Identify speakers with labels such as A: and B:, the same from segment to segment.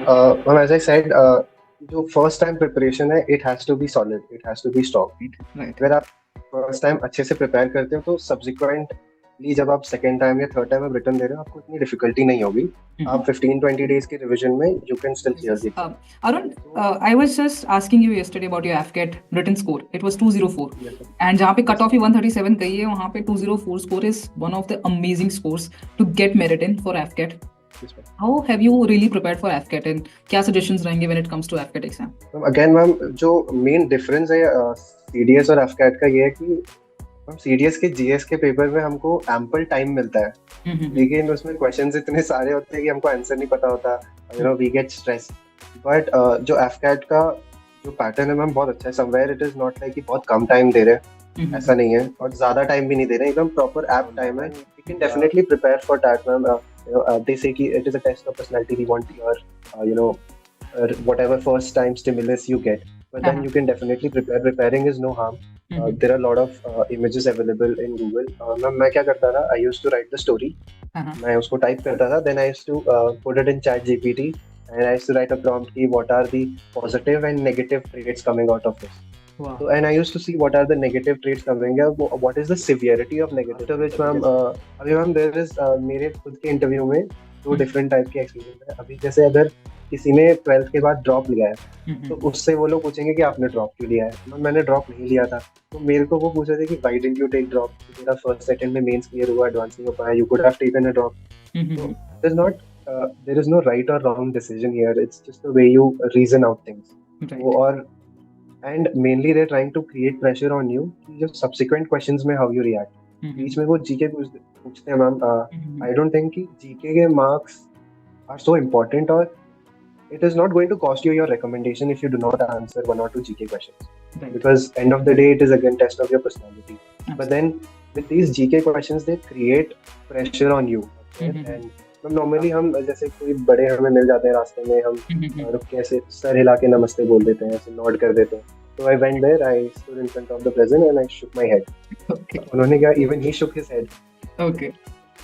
A: Ma'am, as I said, जो first time preparation है, it has to be solid, it has to be strong.
B: Right.
A: अगर आप first time अच्छे से prepare करते हो तो सब्सिक्वेंटली जब आप सेकेंड टाइम या थर्ड टाइम आप रिटर्न दे रहे हो, आपको इतनी डिफिकल्टी नहीं होगी. आप 15-20 डेज के रिविजन में you can still clear the exam.
B: Arun, I was just asking you yesterday about your AFCAT written score. It was 204. And जहाँ पे कट ऑफ ही 137 गई है, वहाँ पे 204 score is one of the amazing scores to get merit in for AFCAT. How have you really prepared for AFCAT and क्या suggestions रहेंगे when it comes to AFCAT exam?
A: Again ma'am, जो main difference है CDS और AFCAT का, ये है कि हम सीडीएस के जीएस के पेपर में हमको एम्पल टाइम मिलता है, लेकिन उसमें क्वेश्चंस इतने सारे होते हैं कि हमको आंसर नहीं पता होता. We get stress. बट जो एफकैट का जो पैटर्न है मैम, बहुत अच्छा है. Somewhere it is not like कि बहुत कम टाइम दे रहे हैं, ऐसा नहीं है, और ज्यादा टाइम भी नहीं दे रहे हैं, एकदम प्रॉपर ऐप टाइम है. You can definitely prepare for that ma'am. they say कि it is a test of personality. We want your whatever first time stimulus you get, but then you can definitely prepare. Preparing is no harm. There are a lot of images available in Google. मैं क्या करता था, I used to write the story. मैं उसको type करता था, then I used to put it in chat GPT, and I used to write a prompt कि what are the positive and negative traits coming out of this.
B: Wow.
A: So, and I used to see what are the negative traits coming up, what is the severity of negative. After which ma'am, अभी ma'am there is मेरे खुद के interview में दो different type के experience है. अभी जैसे अगर किसी ने 12th के बाद ड्रॉप लिया है, तो उससे वो लोग पूछेंगे कि आपने ड्रॉप क्यों लिया है. मैंने ड्रॉप नहीं लिया था, तो मेरे को वो पूछ रहे थे कि why didn't you take drop. मेरा फर्स्ट अटेम्प्ट में मेंस क्लियर हुआ, एडवांस नहीं हो पाया. You could have taken a drop. So there is no right or wrong decision here. It's just the way you reason out things.
B: Right.
A: और and mainly they're trying to create pressure on you कि जो subsequent questions में how you react. बीच में वो GK पूछते हैं ma'am. I don't think कि GK के marks are so important, or it is not going to cost you your recommendation if you do not answer 1 or 2 GK questions.
B: Right.
A: Because end of the day it is again test of your personality. But then with these GK questions they create pressure on you. And normally हम जैसे कोई बड़े हमें मिल जाते हैं रास्ते में, हम रुक के ऐसे सर हिला के नमस्ते बोल देते हैं, ऐसे नॉड कर देते हैं. तो I went there, I stood in front of the present and I shook my head. उन्होंने क्या, even he shook his head.
B: Okay.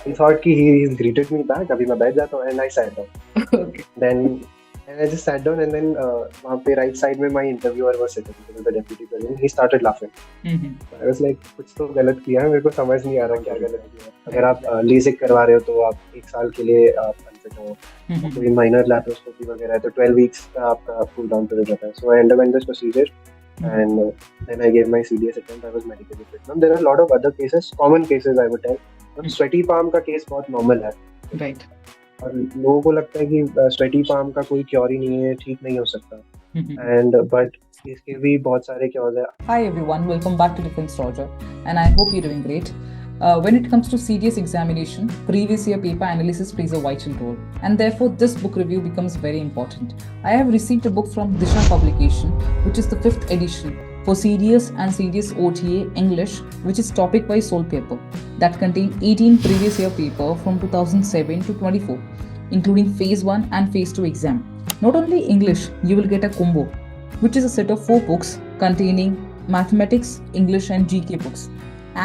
A: I thought कि ही ग्रीटेड मी बैक. अभी मैं बैठ जाता हूँ, and I sat down.
B: Okay.
A: Then and I just sat down, and then वहाँ पे right side में my interviewer was sitting, the deputy president. He started laughing. So I was like, कुछ तो गलत किया है, मेरे को समझ नहीं आ रहा क्या गलत किया है. अगर आप लेजिक करवा रहे हो तो आप 1 साल के लिए आप अनफिट हो. कोई माइनर लैप्रोस्कोपी वगैरह है तो 12 weeks का आपका कूल डाउन पीरियड रहता है. So I underwent this procedure, and then I gave my CDS attempt. I was medically fit. Now there are a lot of other cases, common cases I would tell. But sweaty palm का case बहुत normal है.
B: Right.
A: और लोगों को लगता है कि sweaty palm का कोई क्योर ही नहीं है, ठीक नहीं हो सकता. एंड बट इसके भी बहुत सारे क्योर्स है.
B: Hi everyone, welcome back to Defense Roger, and I hope you're doing great. When it comes to serious examination, previous year paper analysis plays a vital role, and therefore this book review becomes very important. I have received a book from Disha Publication, which is the 5th edition for serious and serious OTA English, which is topic-wise sole paper that contain 18 previous year paper from 2007 to 24, including phase 1 and phase 2 exam. Not only English, you will get a combo, which is a set of 4 books containing mathematics, English and GK books,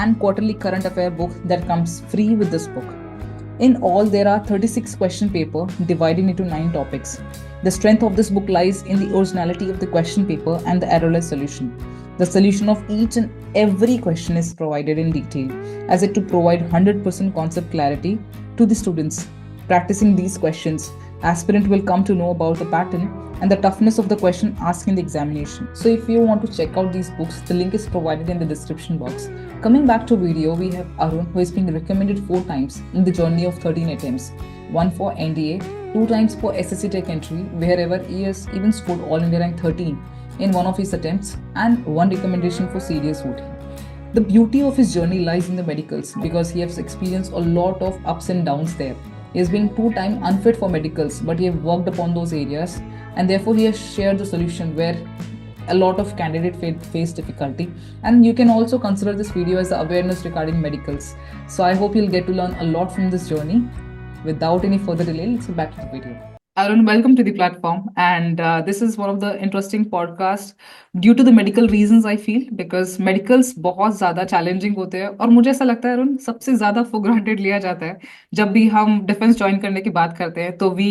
B: and quarterly current affair book that comes free with this book. In all, there are 36 question paper divided into 9 topics. The strength of this book lies in the originality of the question paper and the errorless solution. The solution of each and every question is provided in detail, as it to provide 100% concept clarity to the students. Practicing these questions, aspirant will come to know about the pattern and the toughness of the question asked in the examination. So if you want to check out these books, the link is provided in the description box. Coming back to video, we have Arun, who is being recommended 4 times in the journey of 13 attempts. 1 for NDA, 2 times for SSC Tech entry, wherever he has even scored All India rank 13 in one of his attempts, and 1 recommendation for serious OT. The beauty of his journey lies in the medicals, because he has experienced a lot of ups and downs there. He has been 2 times unfit for medicals, but he has worked upon those areas, and therefore he has shared the solution where a lot of candidate face difficulty. And you can also consider this video as the awareness regarding medicals. So I hope you'll get to learn a lot from this journey. Without any further delay, let's get back to the video. Arun, welcome to the platform, and this is one of the interesting podcasts due to the medical reasons I feel, because medicals बहुत ज़्यादा challenging होते हैं, और मुझे ऐसा लगता है अरुण सबसे ज़्यादा for granted लिया जाता है. जब भी हम डिफेंस ज्वाइन करने की बात करते हैं तो we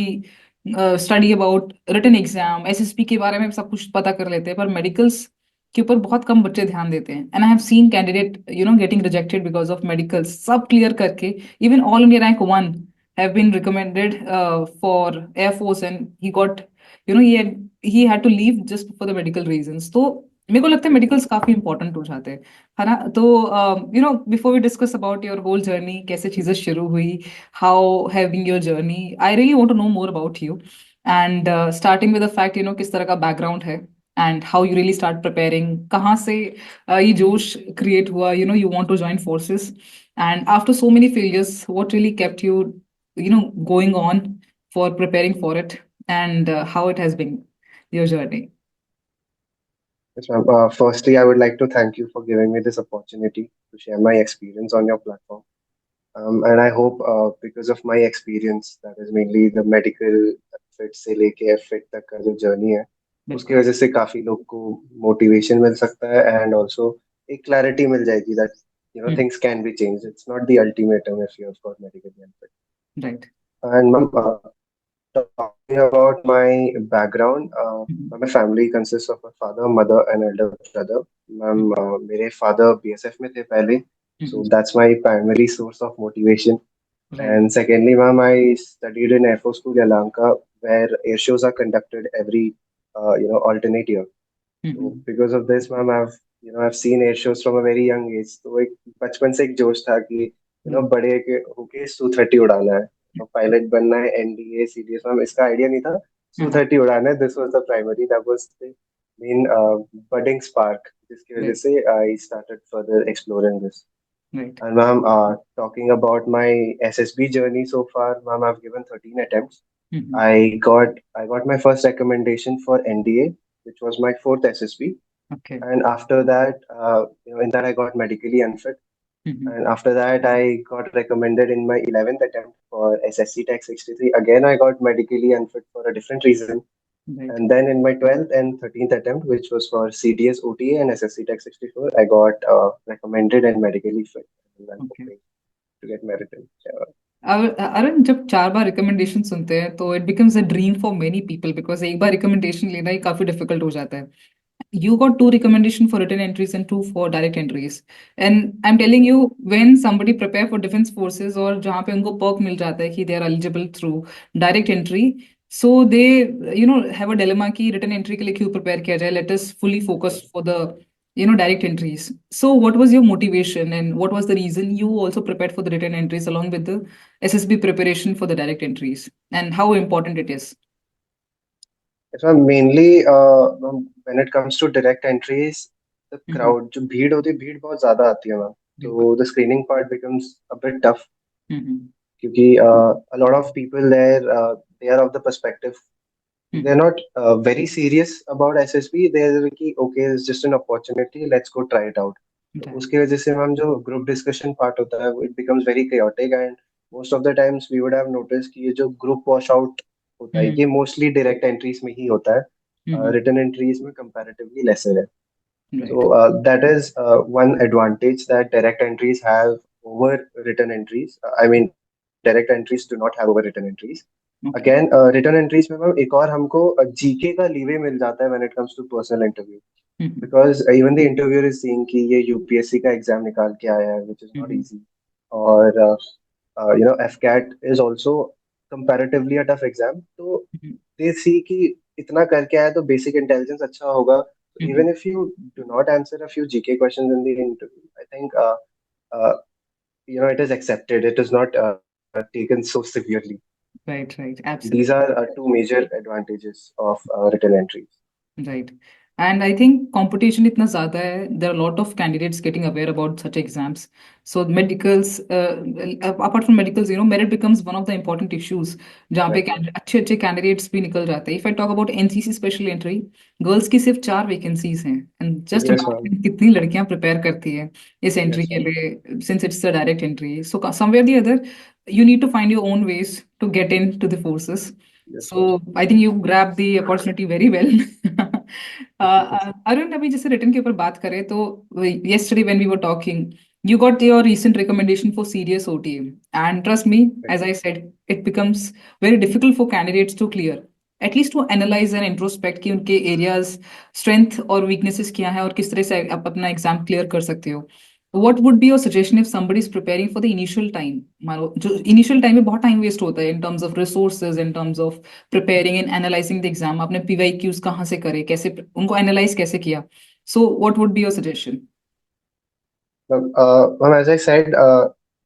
B: study about written exam, SSP के बारे में सब कुछ पता कर लेते हैं, पर मेडिकल्स के ऊपर बहुत कम बच्चे ध्यान देते हैं. And I have seen candidate getting rejected because of medicals, सब क्लियर करके even all India rank one have been recommended for Air Force, and he got, he had to leave just for the medical reasons. तो मेरे को लगता है medicals काफी important हो जाते हैं, है ना? तो before we discuss about your whole journey, कैसे चीजें शुरू हुई, how have been your journey, I really want to know more about you. And starting with the fact, किस तरह का बैकग्राउंड है, and how you really start preparing, कहाँ से ये जोश क्रिएट हुआ, you want to join forces, and after so many failures what really kept you going on for preparing for it, and how it has been your journey.
A: Yes, ma'am. Firstly, I would like to thank you for giving me this opportunity to share my experience on your platform. And I hope, because of my experience, that is mainly the medical fit से लेके fit तक का जो journey है, उसकी वजह से काफी लोग को motivation मिल सकता है, and also एक clarity मिल जाएगी that things can be changed. It's not the ultimatum if you have got medical benefit.
B: Right.
A: And ma'am, talking about my background, my family consists of a father, mother, and elder brother. Ma'am, मेरे father BSF में थे पहले, so that's my primary source of motivation.
B: Right.
A: And secondly, ma'am, I studied in Air Force School Yelahanka, where air shows are conducted every alternate year. So because of this, ma'am, I've seen air shows from a very young age. तो एक बचपन से एक जोश था कि बड़े के होके Su-30 उड़ाना है, तो पायलट बनना है, एनडीए सीडीएस. मैम इसका आइडिया नहीं था. Su-30 उड़ाना है. This was the primary, that was the main budding spark, जिसकी वजह से I started further exploring this.
B: Right.
A: And ma'am, talking about my SSB journey so far, ma'am, I've given 13 attempts. I got my first recommendation for NDA, which was my fourth SSB.
B: Okay.
A: And after that, in that I got medically unfit. And after that, I got recommended in my 11th attempt for SSC Tech 63. Again, I got medically unfit for a different reason.
B: Right.
A: And then in my 12th and 13th attempt, which was for CDS OTA and SSC Tech 64, I got recommended and medically fit. And I'm hoping to get merited.
B: Arun, जब 4 बार recommendation सुनते हैं तो it becomes a dream for many people, because एक बार recommendation लेना ही काफी difficult हो जाता है. You got 2 recommendation for written entries and 2 for direct entries, and I'm telling you, when somebody prepare for defense forces और जहाँ पे उनको perk मिल जाता है कि they are eligible through direct entry, so they have a dilemma कि written entry के लिए क्यों prepare किया जाए, let us fully focus for the direct entries. So what was your motivation, and what was the reason you also prepared for the written entries along with the SSB preparation for the direct entries, and how important it is?
A: So mainly, when it comes to direct entries, the crowd, जो भीड़ होती है, भीड़ बहुत ज्यादा आती है ma'am. So the screening part becomes a bit tough, क्योंकि a lot of people there, they are of the perspective, they're not very serious about SSB. They're like, okay, it's just an opportunity, let's go try it out. तो उसकी वजह से ma'am जो group discussion part होता है, it becomes very chaotic, and most of the times we would have noticed कि ये जो ग्रुप वॉश आउट होता है, ये मोस्टली डायरेक्ट एंट्रीज में ही होता है. रिटन एंट्रीज में कंपैरेटिवली लेसर है. So that is one advantage that direct entries have over written entries. I mean, direct entries do not have over written entries. Again, written entries में ma'am एक और हमको GK का leeway मिल जाता है when it comes to personal interview. Because even the interviewer is seeing कि ये UPSC का एग्जाम निकाल के आया है, which is not easy. और FCAT is also comparatively a tough exam. तो they see कि इतना करके आया तो basic intelligence अच्छा होगा. Even if you do not answer a few GK questions in the interview, I think uh, it is accepted. It is not taken so severely.
B: Right, absolutely.
A: These are two major advantages of written entries.
B: Right. And I think competition इतना ज़्यादा है. There are a lot of candidates getting aware about such exams. So medicals, apart from medicals, merit becomes one of the important issues. जहाँ पे अच्छे candidates भी निकल जाते हैं. If I talk about NCC special entry, girls की सिर्फ 4 vacancies हैं. And just imagine कितनी लड़कियां prepare करती है इस entry के लिए, since it's a direct entry. So somewhere or the other, you need to find your own ways to get into the forces. So I think you grabbed the opportunity very well. Arun, अभी जैसे return के ऊपर बात करें तो yesterday when we were talking, You got your recent recommendation for serious OTA. And trust me, as I said, it becomes very difficult for candidates to clear. At least to analyze and introspect कि उनके areas, strength और weaknesses क्या है और किस तरह से आप अपना exam clear कर सकते हो. What would be your suggestion if somebody is preparing for the initial time? मानो जो initial time में बहुत time waste होता है in terms of resources, in terms of preparing and analyzing the exam. आपने PYQs कहाँ से करे, कैसे उनको analyze कैसे किया? So what would be your suggestion?
A: As I said,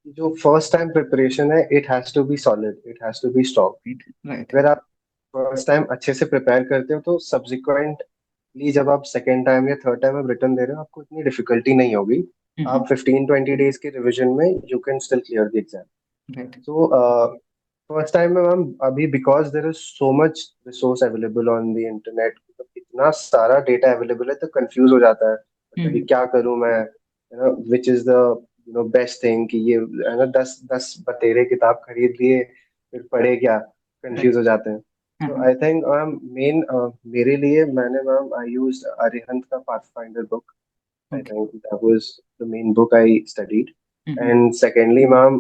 A: जो फर्स्ट टाइम प्रिपरेशन है, it has to be solid, it has to be strong.
B: Right.
A: अगर आप फर्स्ट टाइम अच्छे से प्रिपेयर करते हो तो सब्सिक्वेंटली जब आप सेकेंड टाइम या थर्ड टाइम आप रिटर्न दे रहे हो, आपको इतनी डिफिकल्टी नहीं होगी.
B: Mhm.
A: आप 15-20 डेज के रिवीजन में you can still clear the exam.
B: Right.
A: So first time में मैम अभी because there is so much resource available on the internet, इतना सारा डेटा अवेलेबल है, तो कंफ्यूज हो जाता है मतलब कि
B: Mhm.
A: क्या करूं मैं, which is the best thing, कि ये है ना, 10 10 बतेरे किताब खरीद लिए फिर पढ़े क्या,
B: Right.
A: कंफ्यूज हो जाते हैं. तो
B: Uh-huh.
A: आई थिंक मेन मेरे लिए मैंने मैम आई यूज अरिहंत का pathfinder book. I
B: Okay.
A: think that was the main book I studied.
B: Mhm.
A: And secondly, ma'am,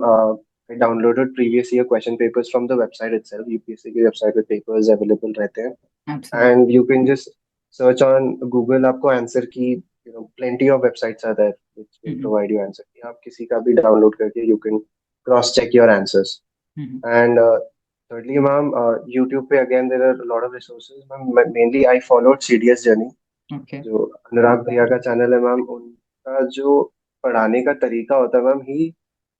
A: I downloaded previous year question papers from the website itself. UPSC की website पे papers available रहते हैं.
B: Absolutely.
A: And you can just search on Google. आपको answer की plenty of websites are there which will
B: Mhm.
A: provide you answer. आप किसी का भी download करके you can cross check your answers.
B: Mhm.
A: And thirdly, ma'am, YouTube पे again there are a lot of resources. Ma'am, mainly I followed CDS journey.
B: Okay.
A: जो अनुराग भैया का channel है मैम, उनका जो पढ़ाने का तरीका होता है ma'am, he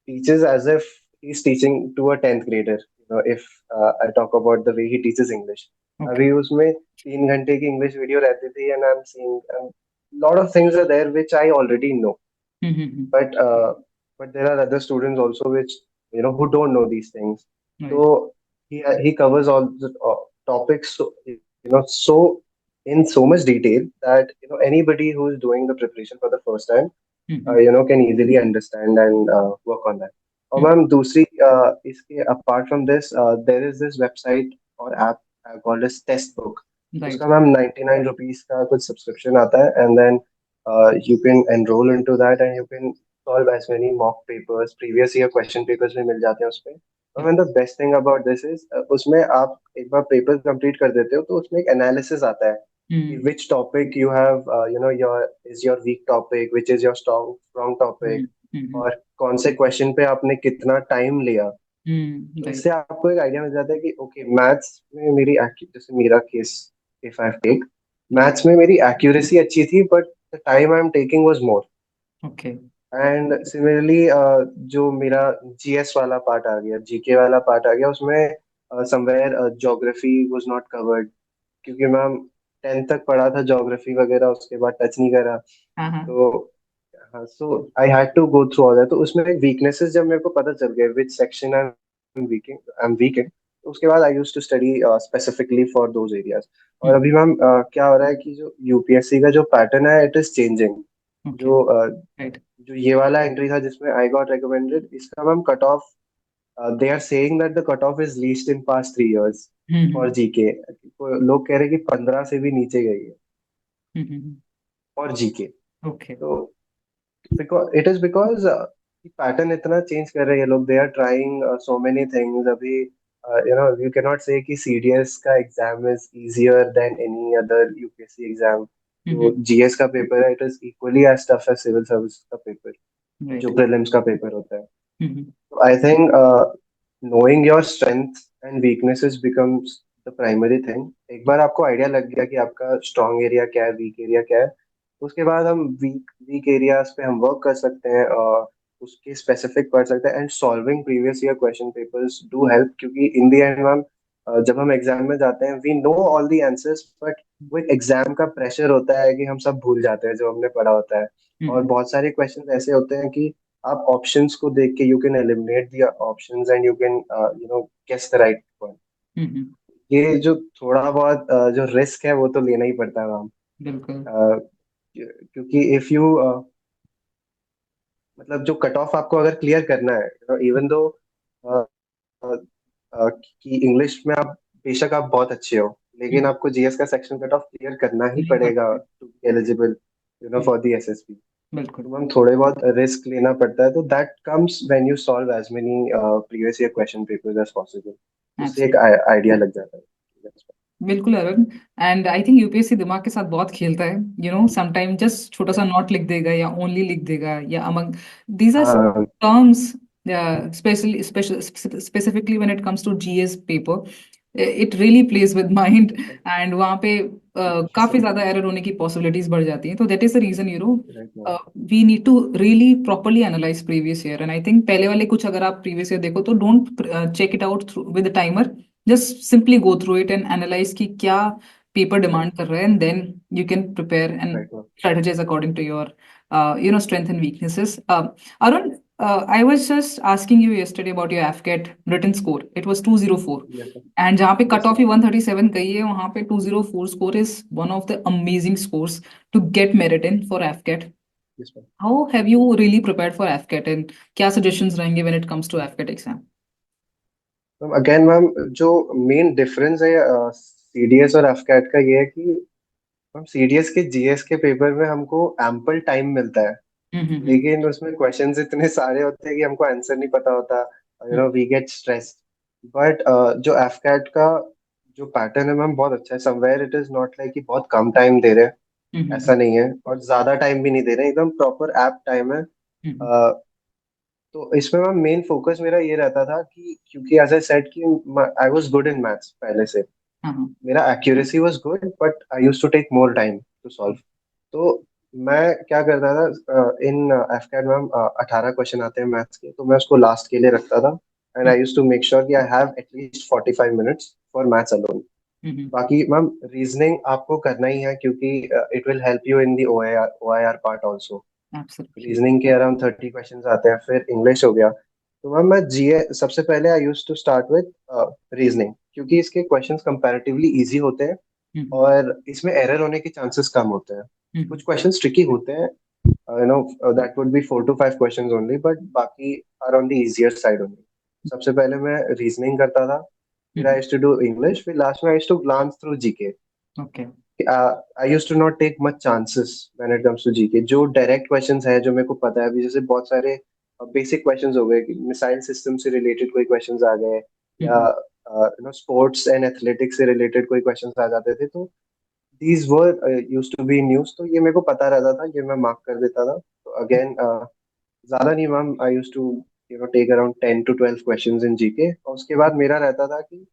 A: teaches as if he is teaching to a 10th grader. If I talk about the way he teaches English.
B: Okay.
A: अभी उसमें 3 घंटे की इंग्लिश वीडियो रहती थी and I am seeing lot of things are there which I already know,
B: Mhm.
A: but there are other students also which who don't know these things.
B: Right.
A: So he covers all the topics, so so in so much detail that anybody who is doing the preparation for the first time
B: Mhm.
A: can easily understand and work on that. और
B: Mhm.
A: Ma'am दूसरी इसके apart from this, there is this website or app called as Testbook.
B: Right.
A: उसका ma'am 99 rupees का कुछ subscription आता है, and then you can enroll into that and you can solve as many mock papers, previous year question papers भी मिल जाते हैं उसपे.
B: Yeah.
A: And the best thing about this is उसमें आप एक बार पेपर कंप्लीट कर देते हो तो उसमें एक एनालिसिस आता है कि
B: Mhm.
A: which topic you have your is your weak topic, which is your strong topic,
B: Mhm. Mhm.
A: और कौन से क्वेश्चन पे आपने कितना टाइम लिया. तो
B: Right.
A: इससे आपको एक आइडिया मिल जाता है कि ओके, मैथ्स में मेरी जैसे मेरा case, if I take,
B: Right.
A: Maths में मेरी एक्यूरेसी अच्छी थी but the time I am taking was more.
B: Okay.
A: And similarly जो मेरा जीएस वाला पार्ट आ गया, जीके वाला पार्ट आ गया, उसमें somewhere geography was not covered, क्योंकि मैम 10th तक पढ़ा था ज्योग्राफी वगैरह, उसके बाद टच नहीं करा.
B: Uh-huh.
A: तो हाँ, so I had to go through all that. तो उसमें वीकनेसेस जब मेरे को पता चल गया which section I am weak in, तो उसके बाद I used to study specifically for those areas. और
B: Mhm.
A: अभी मैम क्या हो रहा है कि जो यूपीएससी का जो पैटर्न है, इट इज चेंजिंग.
B: Okay.
A: जो
B: Right.
A: जो ये वाला एंट्री था जिसमें आई गॉट रिकमेंडेड, इसका ma'am cut off, they are saying that the cut off is least in past 3 years for
B: Mhm.
A: GK. लोग कह रहे हैं कि 15 से भी नीचे गई है
B: Mhm.
A: For GK.
B: Okay.
A: तो because it is because pattern इतना चेंज कर रहे हैं ये लोग, they are trying so many things. अभी यू कैन नॉट से कि सीडीएस का exam is easier than any other UPSC exam. जो
B: Mhm.
A: जीएस का पेपर है, it is equally as tough as civil service का पेपर,
B: Right.
A: जो prelims का paper होता है.
B: Mhm.
A: So I think knowing your strengths and weaknesses becomes the primary thing. एक बार आपको आइडिया लग गया कि आपका स्ट्रॉन्ग एरिया क्या है, वीक एरिया क्या है, उसके बाद हम वीक वीक एरियाज पे हम वर्क कर सकते हैं और उसके स्पेसिफिक पढ़ सकते हैं. And solving previous year question papers do help, क्योंकि इन द एंड मैम जब हम एग्जाम में जाते हैं we know all the answers, but वो एक एग्जाम का प्रेशर होता है कि हम सब भूल जाते हैं जो हमने पढ़ा होता है. और
B: Mhm.
A: बहुत सारे क्वेश्चन ऐसे होते हैं कि आप ऑप्शंस को देख के you can eliminate the options and you can guess the right one.
B: Mhm.
A: ये जो थोड़ा बहुत जो रिस्क है वो तो लेना ही पड़ता है मैम.
B: बिल्कुल.
A: क्योंकि इफ यू मतलब जो कट ऑफ आपको अगर क्लियर करना है, इवन दो कि इंग्लिश में आप बेशक आप बहुत अच्छे हो, लेकिन
B: Mhm.
A: आपको जीएस का सेक्शन कट ऑफ क्लियर करना ही
B: नहीं
A: पड़ेगा
B: पड़ता है.
A: To be eligible
B: Right.
A: For the SSB.
B: बिल्कुल।
A: तो मैम थोड़े बहुत रिस्क लेना पड़ता है, तो that comes when you solve as many previous year question papers as possible. उससे एक आइडिया लग जाता है।
B: बिल्कुल Arun. And I think UPSC दिमाग के साथ बहुत खेलता है, समटाइम जस्ट छोटा सा नॉट लिख देगा या ओनली लिख देगा या अमंग दीज आर
A: हाँ
B: terms, specially specifically when it comes to GS paper, it really plays with mind. And वहाँ पे काफी ज्यादा एरर होने की पॉसिबिलिटीज बढ़ जाती हैं। तो that is the reason we need to really properly analyse previous year. And I think पहले वाले कुछ अगर आप प्रीवियस ईयर देखो तो don't check it out with timer, just simply go through it and analyze कि क्या पेपर डिमांड कर रहा है, and then you can prepare and
A: right ma'am.
B: strategize according to your strength and weaknesses. Arun, I was just asking you yesterday about your AFCAT written score. It was 204,
A: yes ma'am.
B: and जहाँ पे
A: yes
B: cut off
A: ma'am.
B: ही 137 गई है, वहाँ पे 204 score is one of the amazing scores to get merit in for AFCAT.
A: Yes ma'am.
B: How have you really prepared for AFCAT, and क्या suggestions रहेंगे when it comes to AFCAT exam?
A: Ma'am again ma'am, जो main difference है CDS और AFCAT का, ये है कि ma'am CDS के जीएस के पेपर में हमको एम्पल टाइम मिलता है,
B: हम्म।
A: लेकिन उसमें क्वेश्चंस इतने सारे होते हैं कि हमको आंसर नहीं पता होता। We get stress. बट जो एफकैट का जो पैटर्न है मैम बहुत अच्छा है। Somewhere it is not like कि बहुत कम टाइम दे रहे हैं,
B: हम्म।
A: ऐसा नहीं है, और ज्यादा टाइम भी नहीं दे रहे हैं, एकदम प्रॉपर ऐप टाइम है।
B: हम्म।
A: तो इसमें मैम मेन फोकस मेरा ये रहता था कि क्योंकि एज आई सेड कि I was good in maths पहले से,
B: हाँ।
A: मेरा accuracy was good, but I used to take more time to solve. तो मैं क्या करता था, इन एफकैट मैम 18 क्वेश्चन आते हैं मैथ्स के, तो मैं उसको लास्ट के लिए रखता था। And I used to make sure कि I have at least 45 minutes for maths alone.
B: Hmm.
A: बाकी मैम रीजनिंग आपको करना ही है, क्योंकि it will help you in the O I R part also.
B: Absolutely.
A: Reasoning के अराउंड 30 क्वेश्चंस आते हैं, फिर इंग्लिश हो गया। तो मैम मैं जीए सबसे पहले I used to start with reasoning, क्योंकि इसके क्वेश्चंस कंपैरेटिवली इजी होते हैं
B: हम्म।
A: और इसमें एरर होने के चांसेस कम होते हैं। कुछ
B: हम्म।
A: क्वेश्चंस ट्रिकी होते हैं, that would be 4 to 5 questions only, but बाकी are on the easier side only. सबसे पहले मैं रीजनिंग करता था, फिर I
B: hmm.
A: Used to do English, फिर लास्ट में I used to glance through GK.
B: Okay.
A: I used to not take much chances when it comes to GK. जो direct questions है, जो मेरे को पता है, अभी जैसे बहुत सारे बेसिक क्वेश्चंस हो गए कि मिसाइल सिस्टम से रिलेटेड कोई क्वेश्चंस आ गए, या
B: हम्म।
A: स्पोर्ट्स एंड एथलेटिक्स से रिलेटेड कोई क्वेश्चंस आ जाते थे, तो these were used to be news, तो ये मेरे को पता रहता था, ये मैं मार्क कर देता था। तो अगेन ज्यादा नहीं ma'am, I used to take around 10 to 12 questions in GK, और उसके बाद मेरा रहता था कि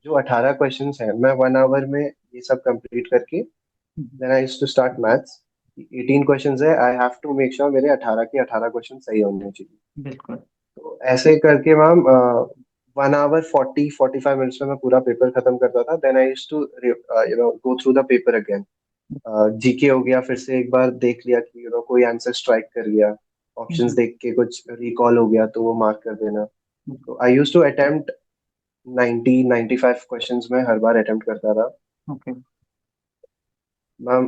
A: जो 18 क्वेश्चंस हैं मैं 1 आवर में ये सब कंप्लीट करके,
B: hmm.
A: Then I used to start maths. 18 questions है, I have to make sure मेरे 18 के 18 क्वेश्चन सही होने चाहिए।
B: बिल्कुल।
A: तो ऐसे करके मैम 1 आवर 40 45 मिनट्स में मैं पूरा पेपर खत्म करता था। Then I used to go through the paper again. GK हो गया, फिर से एक बार देख लिया कि कोई आंसर स्ट्राइक कर लिया, ऑप्शंस
B: हम्म।
A: देख के कुछ रिकॉल हो गया तो वो मार्क कर देना। तो I used to attempt 90 95 questions में हर बार अटेम्प्ट करता था
B: Okay.
A: Ma'am.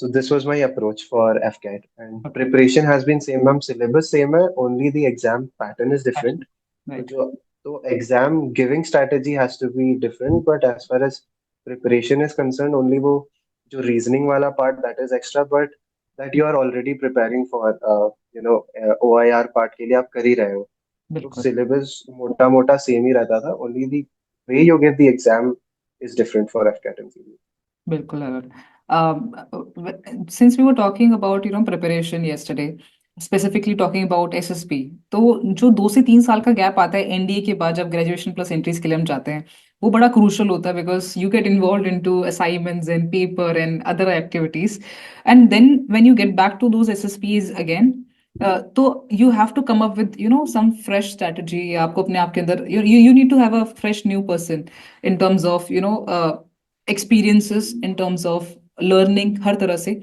A: So this was my approach for FCAT, and
B: Okay.
A: preparation has been same ma'am, syllabus same है, only the exam pattern is different। तो
B: Right.
A: जो तो exam giving strategy has to be different, but as far as preparation is concerned, only वो जो reasoning वाला part, that is extra, but that you are already preparing for OIR part के लिए आप कर ही रहे हो। तो
B: बिल्कुल।
A: syllabus मोटा मोटा सेम ही रहता था, only the way you give the exam is different for FCAT and CBSE।
B: बिल्कुल अगर since we were talking about preparation yesterday, specifically talking about SSP, तो जो 2 से 3 साल का गैप आता है एनडीए के बाद जब ग्रेजुएशन प्लस एंट्रीज के लिए हम जाते हैं, वो बड़ा क्रूशल होता है because you get involve into assignments and paper and other activities, and then when you get back to those SSBs again, तो you have to come up with some fresh strategy. आपको अपने आप के अंदर you need to have a fresh new person in terms of experiences, in terms of learning हर तरह से।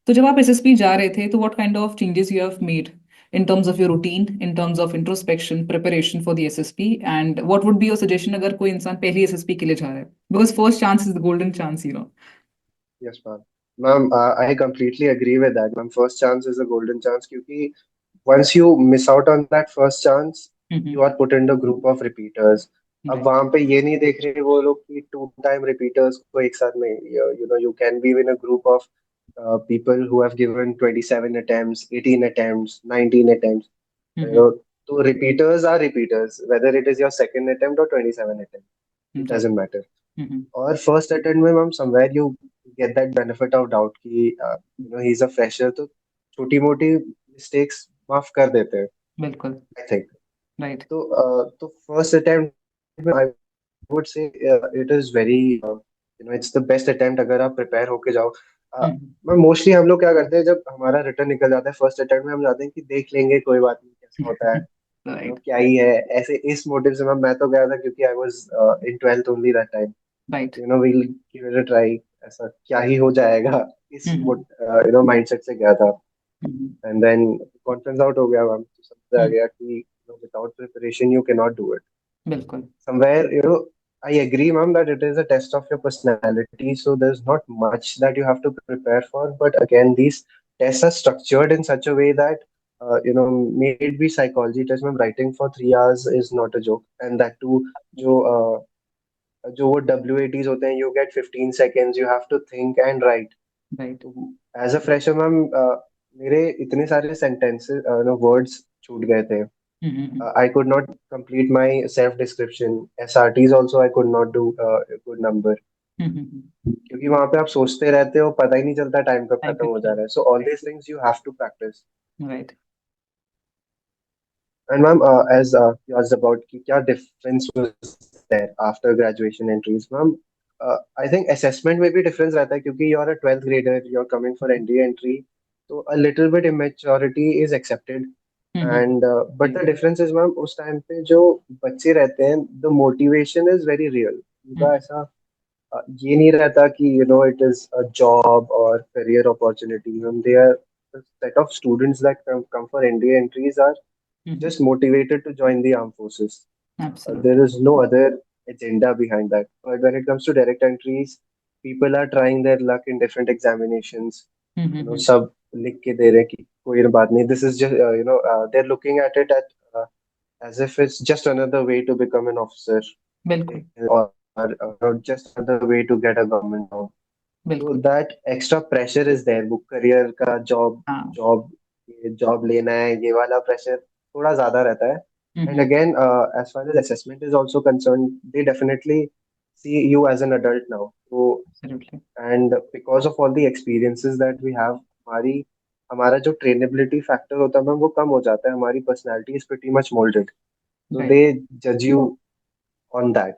B: तो जब आप एसएसपी जा रहे थे तो what kind of changes you have made in terms of your routine, in terms of introspection, preparation for the SSP, and what would be your suggestion अगर कोई इंसान पहली एसएसपी के लिए जा रहा है, because first chance is the golden chance.
A: Yes, ma'am. Ma'am, I completely agree with that, ma'am. First chance is a golden chance, क्योंकि once you miss out on that first chance, you
B: hmm.
A: are put in the group of repeaters। अब
B: Right.
A: वहां पे ये नहीं देख रहे वो लोग कि 2 time repeaters को एक साथ में, you know, you can be in a group of people who have given 27 attempts, 18 attempts, 19 attempts. You
B: Mm-hmm.
A: know, so repeaters are repeaters, whether it is your second attempt or 27 attempt, it
B: Right.
A: doesn't matter.
B: Mm-hmm.
A: और first attempt में ma'am somewhere you get that benefit of doubt कि he is a fresher, तो छोटी मोटी mistakes माफ कर देते हैं
B: बिल्कुल।
A: I think.
B: राइट।
A: तो फर्स्ट अटेम्प्ट में I would say it is very it's the best attempt अगर आप प्रिपेयर होके जाओ.
B: हम्म।
A: मैं मोस्टली हम लोग क्या करते हैं जब हमारा रिटर्न निकल जाता है फर्स्ट अटेम्प्ट में, हम जाते हैं कि देख लेंगे कोई बात नहीं कैसा होता है,
B: राइट।
A: क्या ही है. ऐसे इस मोटिव से मैं तो गया था क्योंकि I was in 12th only that time.
B: Right.
A: we'll give it a try, ऐसा क्या ही हो जाएगा, इस
B: हम्म।
A: माइंडसेट से गया था.
B: हम्म।
A: एंड देन कॉन्फ्रेंस आउट हो गया मैम, तो समझ आ
B: हम्म।
A: गया कि without preparation you can not do it.
B: बिल्कुल।
A: Somewhere, I agree, ma'am, that it is a test of your personality. So there's not much that you have to prepare for. But again, these tests are structured in such a way that, may it be psychology test, ma'am, writing for 3 hours is not a joke. And that too, जो जो वो WATs होते हैं, you get 15 seconds, you have to think and write.
B: Right.
A: As a fresher ma'am, मेरे इतने सारे sentences words छूट गए थे.
B: हम्म।
A: I could not complete my self description. SRTs also I could not do a good number, क्योंकि वहां पे आप सोचते रहते हो, पता ही नहीं चलता टाइम कब
B: टाइम
A: खत्म हो जा
B: पे।
A: रहा है. So all these things you have to practice.
B: Right.
A: And ma'am, as you asked about कि क्या difference was there after graduation entries, ma'am, I think assessment में भी difference रहता है क्योंकि you're a 12th grader, you're coming for NDA entry, so a little bit immaturity is accepted. And but the difference is ma'am, उस time पे जो बच्चे रहते हैं, the motivation is very real. उनका ऐसा ये नहीं रहता कि it is a job or career opportunity. Ma'am, they are the set of students that come for NDA entries are just motivated to join the armed forces. There
B: absolutely.
A: is no other agenda behind that. But when it comes to direct entries, people are trying their luck in different examinations. सब लिख के दे रहे हैं कि कोई बात नहीं. This is just they're looking at it as if it's just another way to become an officer,
B: बिल्कुल।
A: or just another way to get a government job. So
B: बिल्कुल।
A: that extra pressure is there. वो career का
B: हाँ।
A: Job लेना है, ये वाला pressure थोड़ा ज्यादा रहता है. And again, as far as assessment is also concerned, they definitely see you as an adult now. So,
B: absolutely.
A: and because of all the experiences that we have, हमारी हमारा जो trainability factor होता है ma'am, वो कम हो जाता है. हमारी personality is pretty much molded. So
B: right.
A: they judge you on that.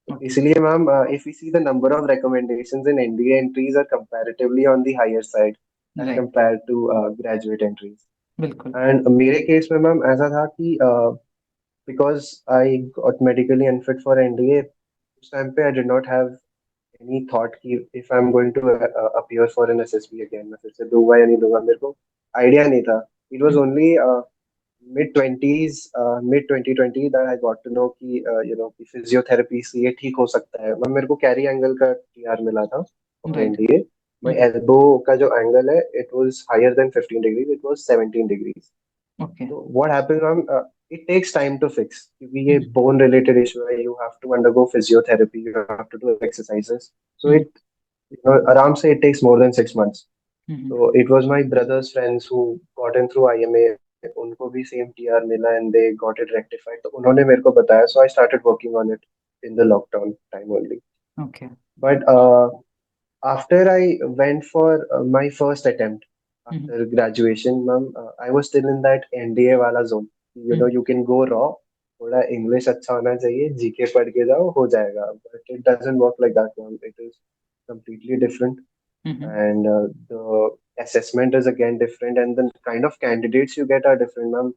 B: Okay.
A: इसलिए ma'am, if we see the number of recommendations in NDA entries are comparatively on the higher side as
B: right.
A: compared to graduate entries.
B: बिल्कुल।
A: And मेरे case में ma'am ऐसा था कि because I got medically unfit for NDA, उस time पे I did not have any thought कि if I'm going to appear for an SSB again, मैं फिर से दूंगा या नहीं दूंगा, मेरे को आइडिया नहीं था. It was only mid 2020 that I got to know कि कि फिजियोथेरेपी से ये ठीक हो सकता है. मेरे को कैरी एंगल का TR मिला था और
B: राइट।
A: NDA. My elbow का जो एंगल है, it was higher than 15 degrees, it was 17 degrees.
B: Okay.
A: So what happens, ma'am, it takes time to fix क्योंकि ये bone related issue है. You have to undergo physiotherapy, you have to do exercises. So it, आराम से it takes more than 6 months. So it was my brother's friends who got in through IMA. उनको भी same TR मिला and they got it rectified. तो उन्होंने मेरे को बताया. So I started working on it in the lockdown time only.
B: Okay.
A: But after I went for my first attempt after graduation, ma'am, I was still in that NDA वाला zone. You can go raw. थोड़ा English अच्छा होना चाहिए, GK पढ़ के जाओ, हो जाएगा. But it doesn't work like that, ma'am. It is completely different. And the assessment is again different, and the kind of candidates you get are different, ma'am.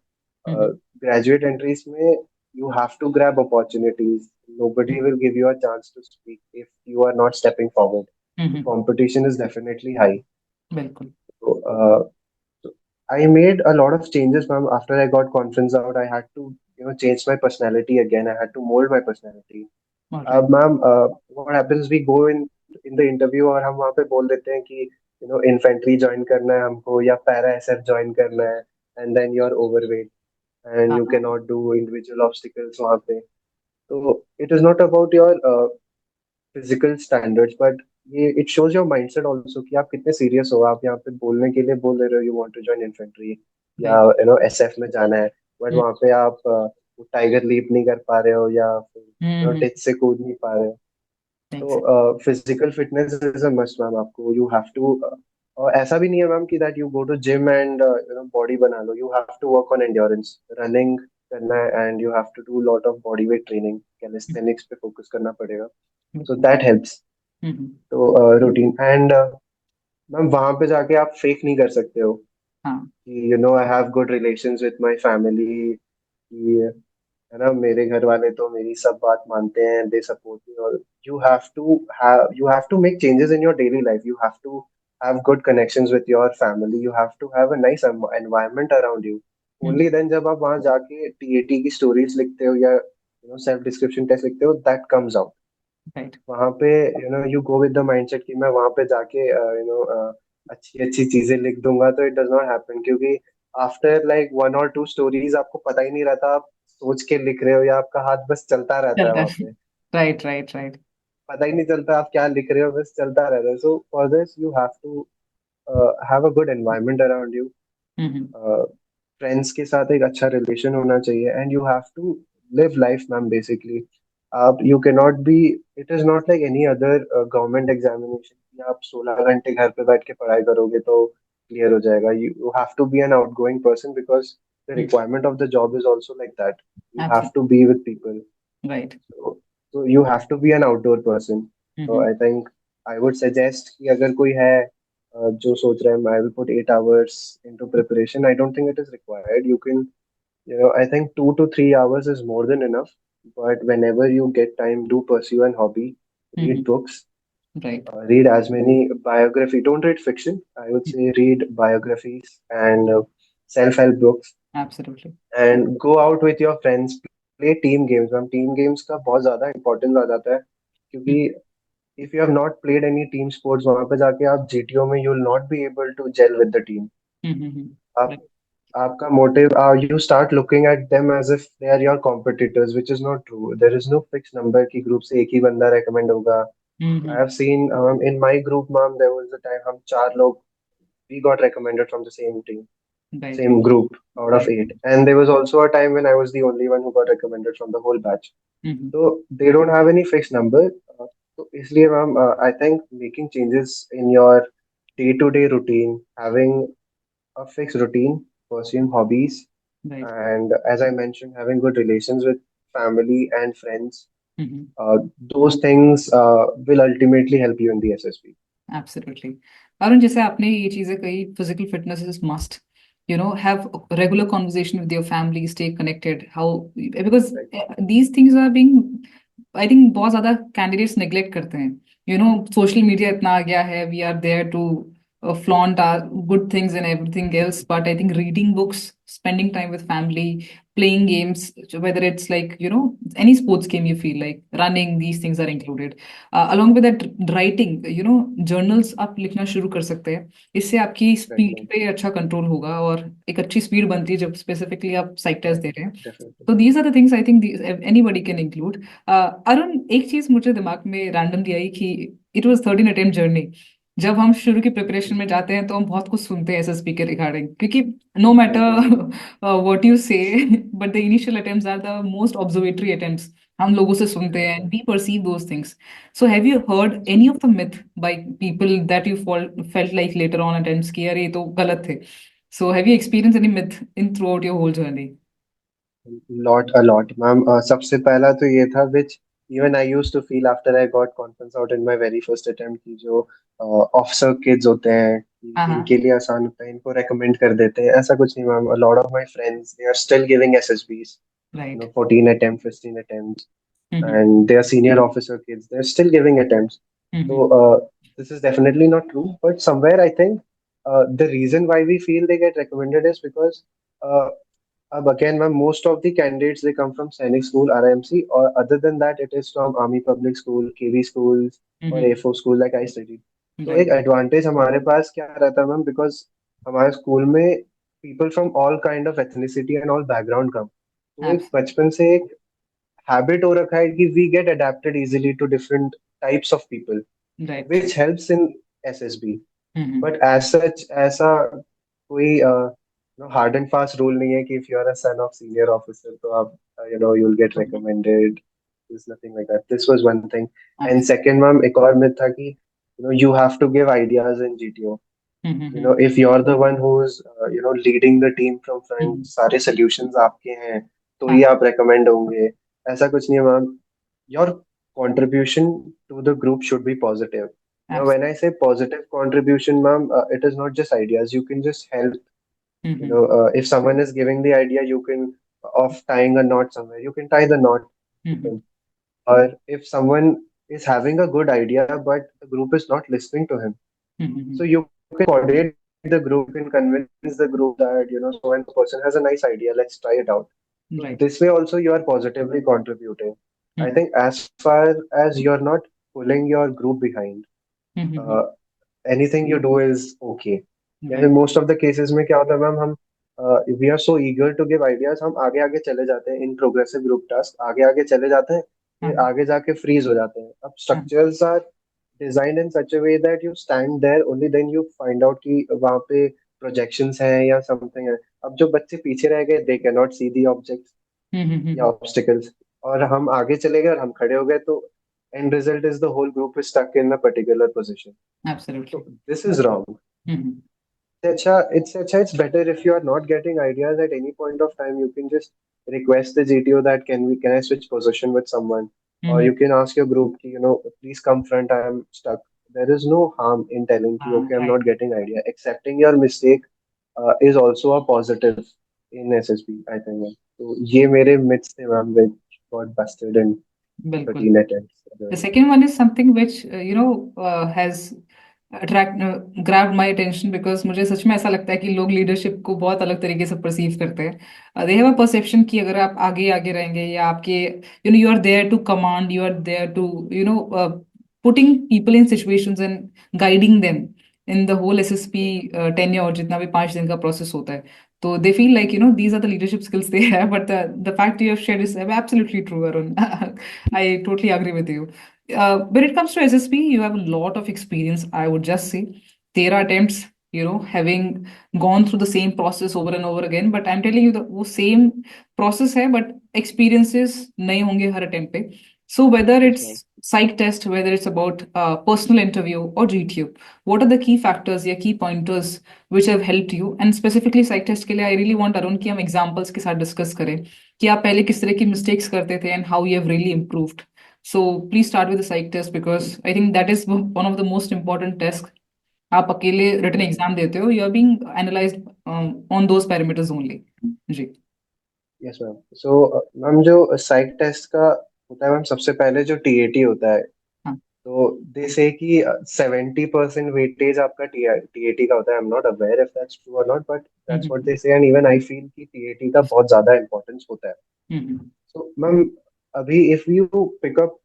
A: Graduate entries में you have to grab opportunities. Nobody will give you a chance to speak if you are not stepping forward. The competition is definitely high.
B: बिल्कुल।
A: So, I made a lot of changes, ma'am. After I got conference out, I had to change my personality again. I had to mold my personality.
B: Alright.
A: Ma'am, what happens, we go in the interview और हम वहाँ पे बोल देते हैं कि infantry join करना है हमको या पैरा SF ज्वाइन करना है, and then you are overweight and you can
B: हाँ।
A: नॉट डू इंडिविजुअल ऑब्स्टिकल्स वहाँ पे. तो it is not about your physical standards, but ये it shows your mindset also कि आप कितने सीरियस हो। आप यहाँ पे बोलने के लिए बोल रहे हो you want to join infantry या
B: राइट।
A: एसएफ में जाना है, बट वहाँ पे आप टाइगर लीप नहीं कर पा रहे हो या फिर
B: हम्म।
A: डिच से कूद नहीं पा रहे हो।
B: Exactly.
A: तो physical fitness is a must ma'am. आपको यू हैव टू, और ऐसा भी नहीं है मैम कि that you go to gym and body बना लो। You have to work on endurance, running करना है, and you have to do lot of body weight training, calisthenics पे फोकस करना पड़ेगा। सो
B: बिल्कुल।
A: That helps.
B: हम्म।
A: तो रूटीन एंड मैम वहां पे जाके आप फेक नहीं कर सकते हो
B: हाँ।
A: कि I have good relations with my family, कि है ना मेरे घर वाले तो मेरी सब बात मानते हैं, दे सपोर्ट मी। और you have to make changes in your daily life. You have to have good connections with your family. You have to have a nice environment around you.
B: Hmm.
A: Only then जब आप वहां जाके TAT की stories लिखते हो या self description test लिखते हो, that comes out.
B: राइट।
A: वहां पे you go with the mindset कि मैं वहां पे जाके अच्छी अच्छी चीजें लिख दूंगा, तो इट डज नॉट हैपन। क्योंकि आफ्टर लाइक 1 or 2 स्टोरीज आपको पता ही नहीं रहता आप सोच के लिख रहे हो या आपका हाथ बस चलता रहता है
B: चलता
A: वहां
B: है।
A: पे।
B: Right, right, right.
A: पता ही नहीं चलता आप क्या लिख रहे हो, बस चलता रहता है। So for this you have to have a good environment around you.
B: Hmm.
A: Friends के साथ एक अच्छा रिलेशन होना चाहिए, and you have to live life ma'am basically. आप you can not be, it is not like any other government examination कि आप 16 घंटे घर पे बैठ के पढ़ाई करोगे तो क्लियर हो जाएगा। You have to be an outgoing person, because the requirement of the job is also like that. You have
B: absolutely.
A: To be with people.
B: Right.
A: So you have to be an outdoor person. So I think I would suggest कि अगर कोई है जो सोच रहा है I will put 8 hours into preparation, I don't think it is required. You can, I think 2 to 3 hours is more than enough. But whenever you get time, do pursue an hobby. Read books.
B: Right.
A: Read as many biography. Don't read fiction. I would say read biographies and self-help books,
B: absolutely.
A: and go out with your friends. Play team games. Ma'am team games का बहुत ज्यादा importance आ जाता है, क्योंकि if you have not played any team sports, वहां पे जाके आप जीटीओ में you will not be able to gel with the team. आप
B: राइट।
A: आपका motive, you start looking at them as if they are your competitors, which is not true. There is no fixed number कि group से एक ही बंदा recommend होगा. I have seen in my group, ma'am, there was a time हम 4 लोग we got recommended from the same team,
B: right.
A: same group out of
B: right.
A: 8. And there was also a time when I was the only one who got recommended from the whole batch. So they don't have any fixed number. So इसलिए ma'am I think making changes in your day-to-day routine, having a fixed routine, pursuing hobbies,
B: right.
A: and as I mentioned, having good relations with family and friends, uh, those things will ultimately help you in the SSB.
B: Absolutely. Arun, जैसे आपने ये चीजें कही, physical fitness is must, have regular conversation with your family, stay connected, how, because
A: Right.
B: these things are being, I think बहुत ज्यादा candidates neglect करते हैं। Social media इतना आ गया है, we are there to flaunt our good things and everything else, but I think reading books, spending time with family, playing games, whether it's like any sports game you feel like running, these things are included. Along with that, writing, journals आप लिखना शुरू कर सकते हैं। इससे आपकी
A: Right,
B: speed
A: ma'am.
B: पे अच्छा कंट्रोल होगा और एक अच्छी स्पीड बनती है जब स्पेसिफिकली आप साइक टेस्ट
A: Right.
B: दे रहे हैं।
A: Definitely.
B: तो these are the things I think anybody can include. Arun, एक चीज मुझे दिमाग में रैंडमली आई कि इट वाज 13 अटेम्प्ट जर्नी। जब हम शुरू की प्रिपरेशन में जाते हैं तो हम बहुत कुछ सुनते हैं एसएसपी के रिगार्डिंग, क्योंकि no
A: Right, ma'am.
B: Matter what you say, but the initial attempts are the most observatory attempts. हम लोगों से सुनते
A: Right,
B: हैं,
A: ma'am.
B: We perceive those things. So have you heard any of the myth by people that you felt like later on attempts कि यार ये तो गलत थे? So have you experience any myth in throughout your whole journey?
A: A lot, ma'am. सबसे पहला तो ये था which even I used to feel after I got conference out in my very first attempt, कि जो officer kids होते हैं कि
B: हाँ, हाँ।
A: इनके लिए आसान होता है, इनको recommend कर देते हैं। ऐसा कुछ नहीं ma'am. A lot of my friends, they are still giving SSBs,
B: right.
A: 14 attempts, 15 attempts,
B: hmm.
A: and they are senior officer kids. They're still giving attempts.
B: Hmm.
A: So this is definitely not true. But somewhere I think the reason why we feel they get recommended is because uh, again, ma'am, most of the candidates they come from Sainik School, RIMC, or other than that, it is from Army Public School, KV schools, or
B: hmm.
A: A4 school like I studied. तो एक
B: right.
A: Advantage हमारे पास क्या रहता है ma'am, because हमारे school में people from all kind of ethnicity and all background come. तो एक बचपन से एक हैबिट हो रखा है कि we get adapted easily to different types of people.
B: Right.
A: which helps in SSB.
B: Mm-hmm.
A: But as such, ऐसा कोई hard and fast rule नहीं है कि if you are a son of senior officer तो आप you'll get recommended. There's nothing like that. This was one thing. And second one, एक और myth था कि you have to give ideas in GTO.
B: Mm-hmm.
A: If you're the one who's leading the team from front,
B: Mm-hmm.
A: सारे solutions आपके हैं तो ही
B: हाँ.
A: आप recommend होंगे. ऐसा कुछ नहीं है ma'am. Your contribution to the group should be positive. When I say positive contribution, ma'am, it is not just ideas. You can just help.
B: Mm-hmm.
A: If someone is giving the idea, you can of tying a knot somewhere. You can tie the knot with
B: Mm-hmm.
A: him. Or if someone is having a good idea, but the group is not listening to him,
B: Mm-hmm.
A: so you can coordinate the group. You can convince the group that so and so person has a nice idea. Let's try it out. So
B: Right.
A: this way also you are positively contributing. I
B: Mm-hmm.
A: think as far as you're not pulling your group behind,
B: Mm-hmm.
A: uh, anything you do is okay. Yeah,
B: Right.
A: in most of the cases में क्या होता है ma'am हम we are so eager to give ideas हम आगे आगे चले जाते हैं in progressive group task आगे आगे चले जाते हैं फिर
B: हाँ.
A: आगे जाके freeze हो जाते हैं अब
B: हाँ.
A: structures are designed in such a way that you stand there only then you find out कि वहाँ पे projections हैं या something है अब जो बच्चे पीछे रह गए they cannot see the objects या
B: Mm-hmm.
A: obstacles और हम आगे चले गए और हम खड़े हो गए तो end result is the whole group is stuck in a particular position. So
B: Absolutely.
A: this is wrong.
B: Mm-hmm.
A: It's better if you are not getting ideas at any point of time. You can just request the GTO that can I switch position with someone, or
B: Mm-hmm.
A: you can ask your group, please come front. I am stuck. There is no harm in telling, ki, okay, I'm
B: Right.
A: not getting idea. Accepting your mistake is also a positive in SSB. I think. So ये मेरे myths थे ma'am which got busted in
B: बिल्कुल.
A: 13 attempts.
B: The second one is something which has attract grabbed my attention because मुझे सच में ऐसा लगता है कि लोग लीडरशिप को बहुत अलग तरीके से परसीव करते हैं. They have a perception कि अगर आप आगे आगे रहेंगे या आपके you are there to command, you are there to putting people in situations and guiding them in the whole SSP tenure और जितना भी 5 दिन का प्रोसेस होता है. So they feel like these are the leadership skills they have, but the fact you have shared is absolutely true, Arun. I totally agree with you. When it comes to SSP, you have a lot of experience, I would just say. 13 attempts, having gone through the same process over and over again. But I'm telling you, the same process hai, but experiences nahi honge har attempt pe. So whether
A: Yes,
B: it's
A: ma'am.
B: psych test, whether it's about personal interview or GTU, what are the key factors या key pointers which have helped you? And specifically psych test के लिए I really want Arun कि हम examples के साथ discuss करें कि आप पहले किस तरह की mistakes करते थे and how you have really improved. So please start with the psych test because I think that is one of the most important tests. आप अकेले written
A: Yes,
B: exam देते हो, you are being analyzed on those parameters only. जी.
A: yes, ma'am. So ma'am जो psych test का होता है ma'am सबसे पहले जो टीएटी होता है
B: हाँ.
A: तो दे से कि 70% वेटेज आपका टीएटी का होता है. I am not aware if that's true और not but that's what
B: hmm.
A: They say and even I feel कि टीएटी का बहुत ज्यादा इंपॉर्टेंस होता है.
B: हम्म.
A: So मैम अभी if you pick up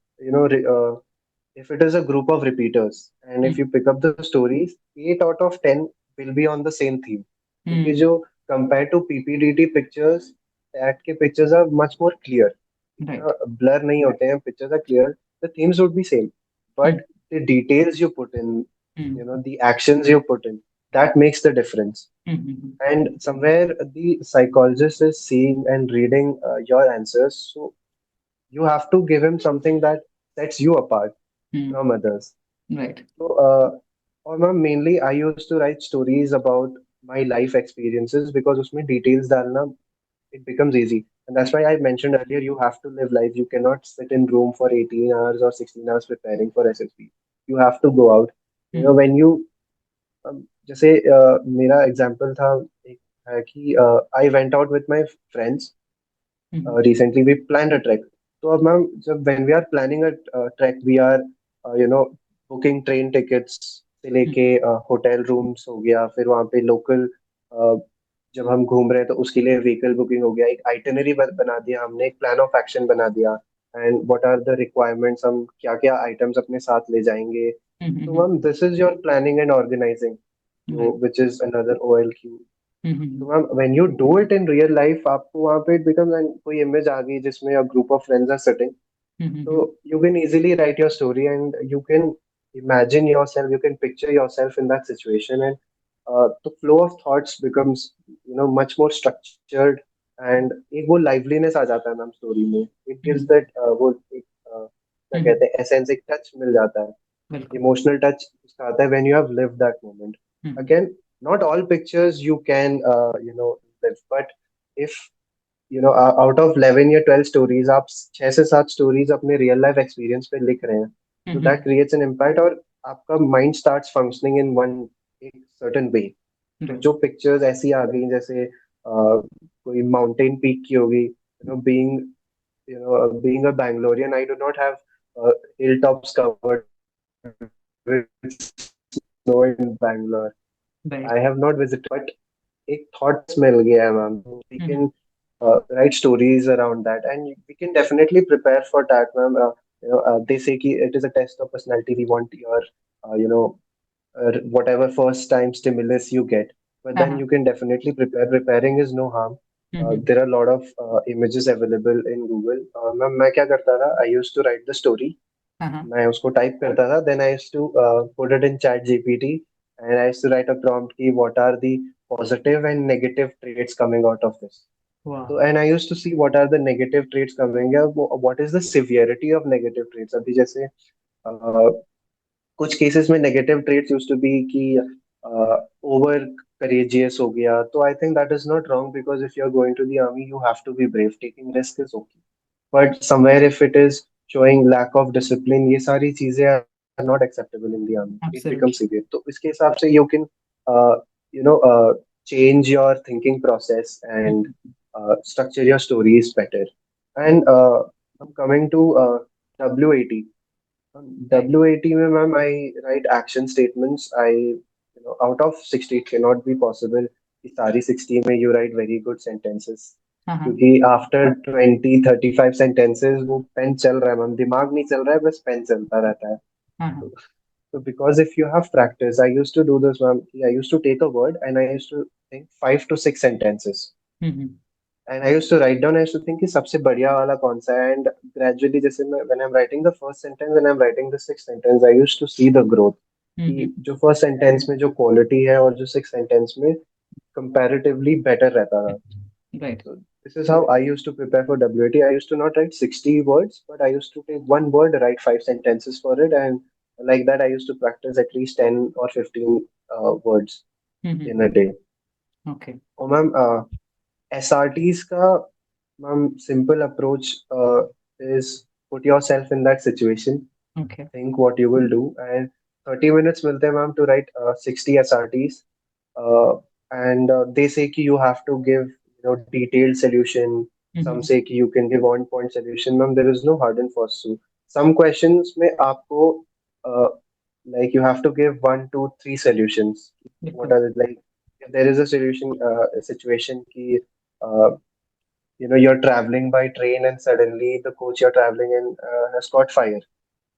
A: if it is a group of repeaters and if you pick up the stories 8 out of 10 will be on the same theme क्योंकि
B: हम्म.
A: जो compared to PPDT pictures that के pictures are much more clear
B: Right.
A: blur नहीं होते हैं pictures are clear the themes would be same
B: hmm.
A: but the details you put in
B: hmm.
A: the actions you put in that makes the difference
B: hmm.
A: and somewhere the psychologist is seeing and reading your answers so you have to give him something that sets you apart
B: hmm.
A: from others.
B: Right.
A: So, और ma'am mainly I used to write stories about my life experiences because उसमें details डालना it becomes easy. And that's why I mentioned earlier you have to live life. You cannot sit in room for 18 hours or 16 hours preparing for SSB. You have to go out.
B: Hmm.
A: When you जैसे मेरा example था एक है कि I went out with my friends
B: hmm.
A: recently we planned a trek. तो अब ma'am जब when we are planning a trek we are booking train tickets से लेके होटल रूम्स हो गया फिर वहाँ पे लोकल जब हम घूम रहे हैं तो उसके लिए व्हीकल बुकिंग हो गया एक आइटनरी बना दिया हमने एक प्लान ऑफ एक्शन बना दिया and what are the requirements हम क्या क्या आइटम्स अपने साथ ले जाएंगे तो
B: hmm.
A: Ma'am this is your planning and organizing
B: Right.
A: Which is another OLQ. तो
B: hmm.
A: Ma'am when you do it in real life आपको वहाँ पे इट बिकम्स कोई इमेज आ गई जिसमें a group of friends are sitting
B: hmm.
A: तो you can easily write your story and you can imagine yourself, you can picture yourself in that situation, and the flow of thoughts becomes, much more structured, and एक वो liveliness आ जाता है ma'am story में. It gives
B: hmm,
A: that वो एक क्या
B: हम्म,
A: कहते हैं एसेंस, एक टच मिल जाता है,
B: बिल्कुल.
A: emotional touch उसका आता है when you have lived that moment.
B: Hmm,
A: Again, not all pictures you can live, but if out of 11 या 12 stories आप 6 से 7 stories अपने रियल लाइफ एक्सपीरियंस पे लिख रहे हैं, तो
B: हम्म,
A: दैट क्रिएट्स एन इम्पैक्ट, और आपका mind starts functioning in one एक सर्टेन वे. तो
B: right.
A: जो पिक्चर्स ऐसी आ गई जैसे कोई माउंटेन पीक की होगी, being being a Bangalorean, I do not have hilltops covered with snow in Bangalore.
B: Right.
A: I have not visited, but एक thoughts मिल गया है ma'am. We
B: hmm,
A: can write stories around that, and we can definitely prepare for that, ma'am. They say कि it is a test of personality. We want your, whatever first time stimulus you get, but then
B: हाँ,
A: you can definitely prepare. Preparing is no harm.
B: Hmm,
A: There are a lot of images available in Google. Ma'am मैं क्या करता था? I used to write the story.
B: हाँ,
A: मैं उसको type करता था, then I used to put it in chat GPT, and I used to write a prompt कि what are the positive and negative traits coming out of this.
B: wow.
A: So and I used to see what are the negative traits coming up, what is the severity of negative traits. अभी जैसे कुछ cases में negative traits used to be कि over courageous हो गया, तो I think that is not wrong, because if you are going to the army you have to be brave, taking risk is okay. But somewhere if it is showing lack of discipline, ये सारी चीजें are not acceptable in the army. It
B: Absolutely.
A: becomes severe. तो इसके हिसाब से you can you know change your thinking process and
B: hmm,
A: structure your stories better. And I'm coming to W80.
B: right.
A: W80 में ma'am I write action statements. Out of 60 it cannot be possible कि सारी 60 में you write very good sentences,
B: हाँ, हाँ,
A: क्योंकि after 20-35 sentences वो pen चल रहा है मैम, दिमाग नहीं चल रहा है, बस पेन चलता रहता है.
B: हाँ,
A: तो
B: हाँ,
A: because if you have practice, I used to do this ma'am, I used to take a word and I used to think 5 to 6 sentences,
B: hmm,
A: and I used to write down, I used to think कि सबसे बढ़िया वाला कौन सा है, and gradually जैसे मैं when I am writing the first sentence and I am writing the six sentence, I used to see the growth,
B: hmm,
A: कि जो फर्स्ट सेंटेंस में जो क्वालिटी है और जो सिक्स सेंटेंस में कंपैरेटिवली बेटर रहता था.
B: right.
A: So this is how I used to prepare for WAT. I used to not write 60 words, but I used to take one word, write 5 sentences for it, and like that, I used to practice at least 10 or 15 words
B: hmm,
A: in a day.
B: okay.
A: और ma'am SRTs का ma'am simple approach is put yourself in that situation,
B: Okay.
A: think what you will do, and 30 minutes मिलते हैं ma'am to write 60 SRTs. uh, and they say कि you have to give detailed solution. Some
B: hmm,
A: say कि you can give on point solution. Ma'am, there is no hard and fast rule. Some questions में आपको uh, like you have to give 1, 2, 3 solutions. What
B: बिल्कुल.
A: are it like? If there is a solution, a situation कि uh, you're traveling by train and suddenly the coach you're traveling in has caught fire.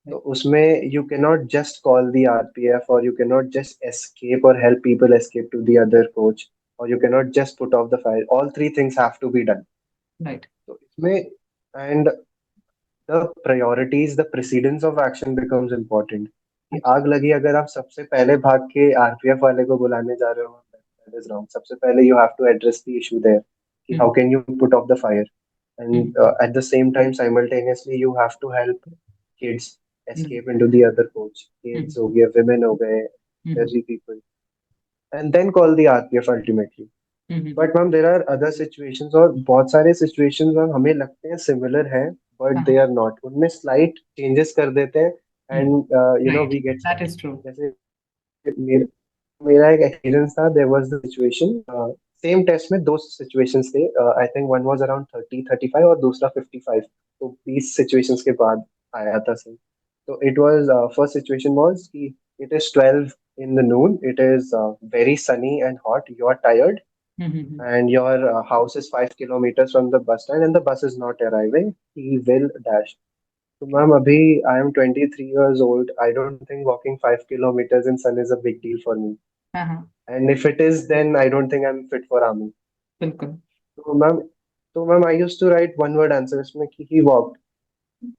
A: तो
B: Right.
A: उसमें you cannot just call the RPF, or you cannot just escape or help people escape to the other coach, or you cannot just put off the fire. All three things have to be done.
B: Right.
A: तो इसमें and the priorities, the precedence of action becomes important. कि आग
B: Absolutely.
A: लगी, अगर आप सबसे पहले भाग के आरपीएफ वाले को बुलाने जा रहे हो, that is wrong. सबसे पहले you have to address the issue there. कि how
B: hmm,
A: can you put off the fire? And
B: hmm,
A: at the same time, simultaneously, you have to help kids
B: right.
A: escape into the other coach. Kids
B: हम्म,
A: हो गए, women हो गए,
B: हम्म,
A: elderly people, and then call the RPF ultimately.
B: Hmm,
A: But ma'am there are other situations, और बहुत सारे situations ma'am हमें लगते हैं similar हैं, but they
B: हाँ,
A: are not. उनमें slight changes कर देते हैं,
B: हम्म,
A: and
B: right.
A: we get
B: That
A: stuck.
B: is true.
A: जैसे मेरा मेरा एक एक्सपीरियंस था, there was the situation, same test में दो सिचुएशंस थे. I think one was around 30-35 और दूसरा 55. तो 20 सिचुएशंस के बाद आया था सही. So it was first situation was कि it is 12 in the noon. It is very sunny and hot. You are tired,
B: hmm,
A: and your house is 5 kilometers from the bus stand, and the bus is not arriving. He will dash. So, ma'am, abhi I am 23 years old. I don't think walking 5 kilometers in sun is a big deal for me.
B: हाँ, हाँ,
A: And if it is, then I don't think I'm fit for army.
B: बिल्कुल.
A: So, ma'am, I used to write one word answer इसमें कि he walked.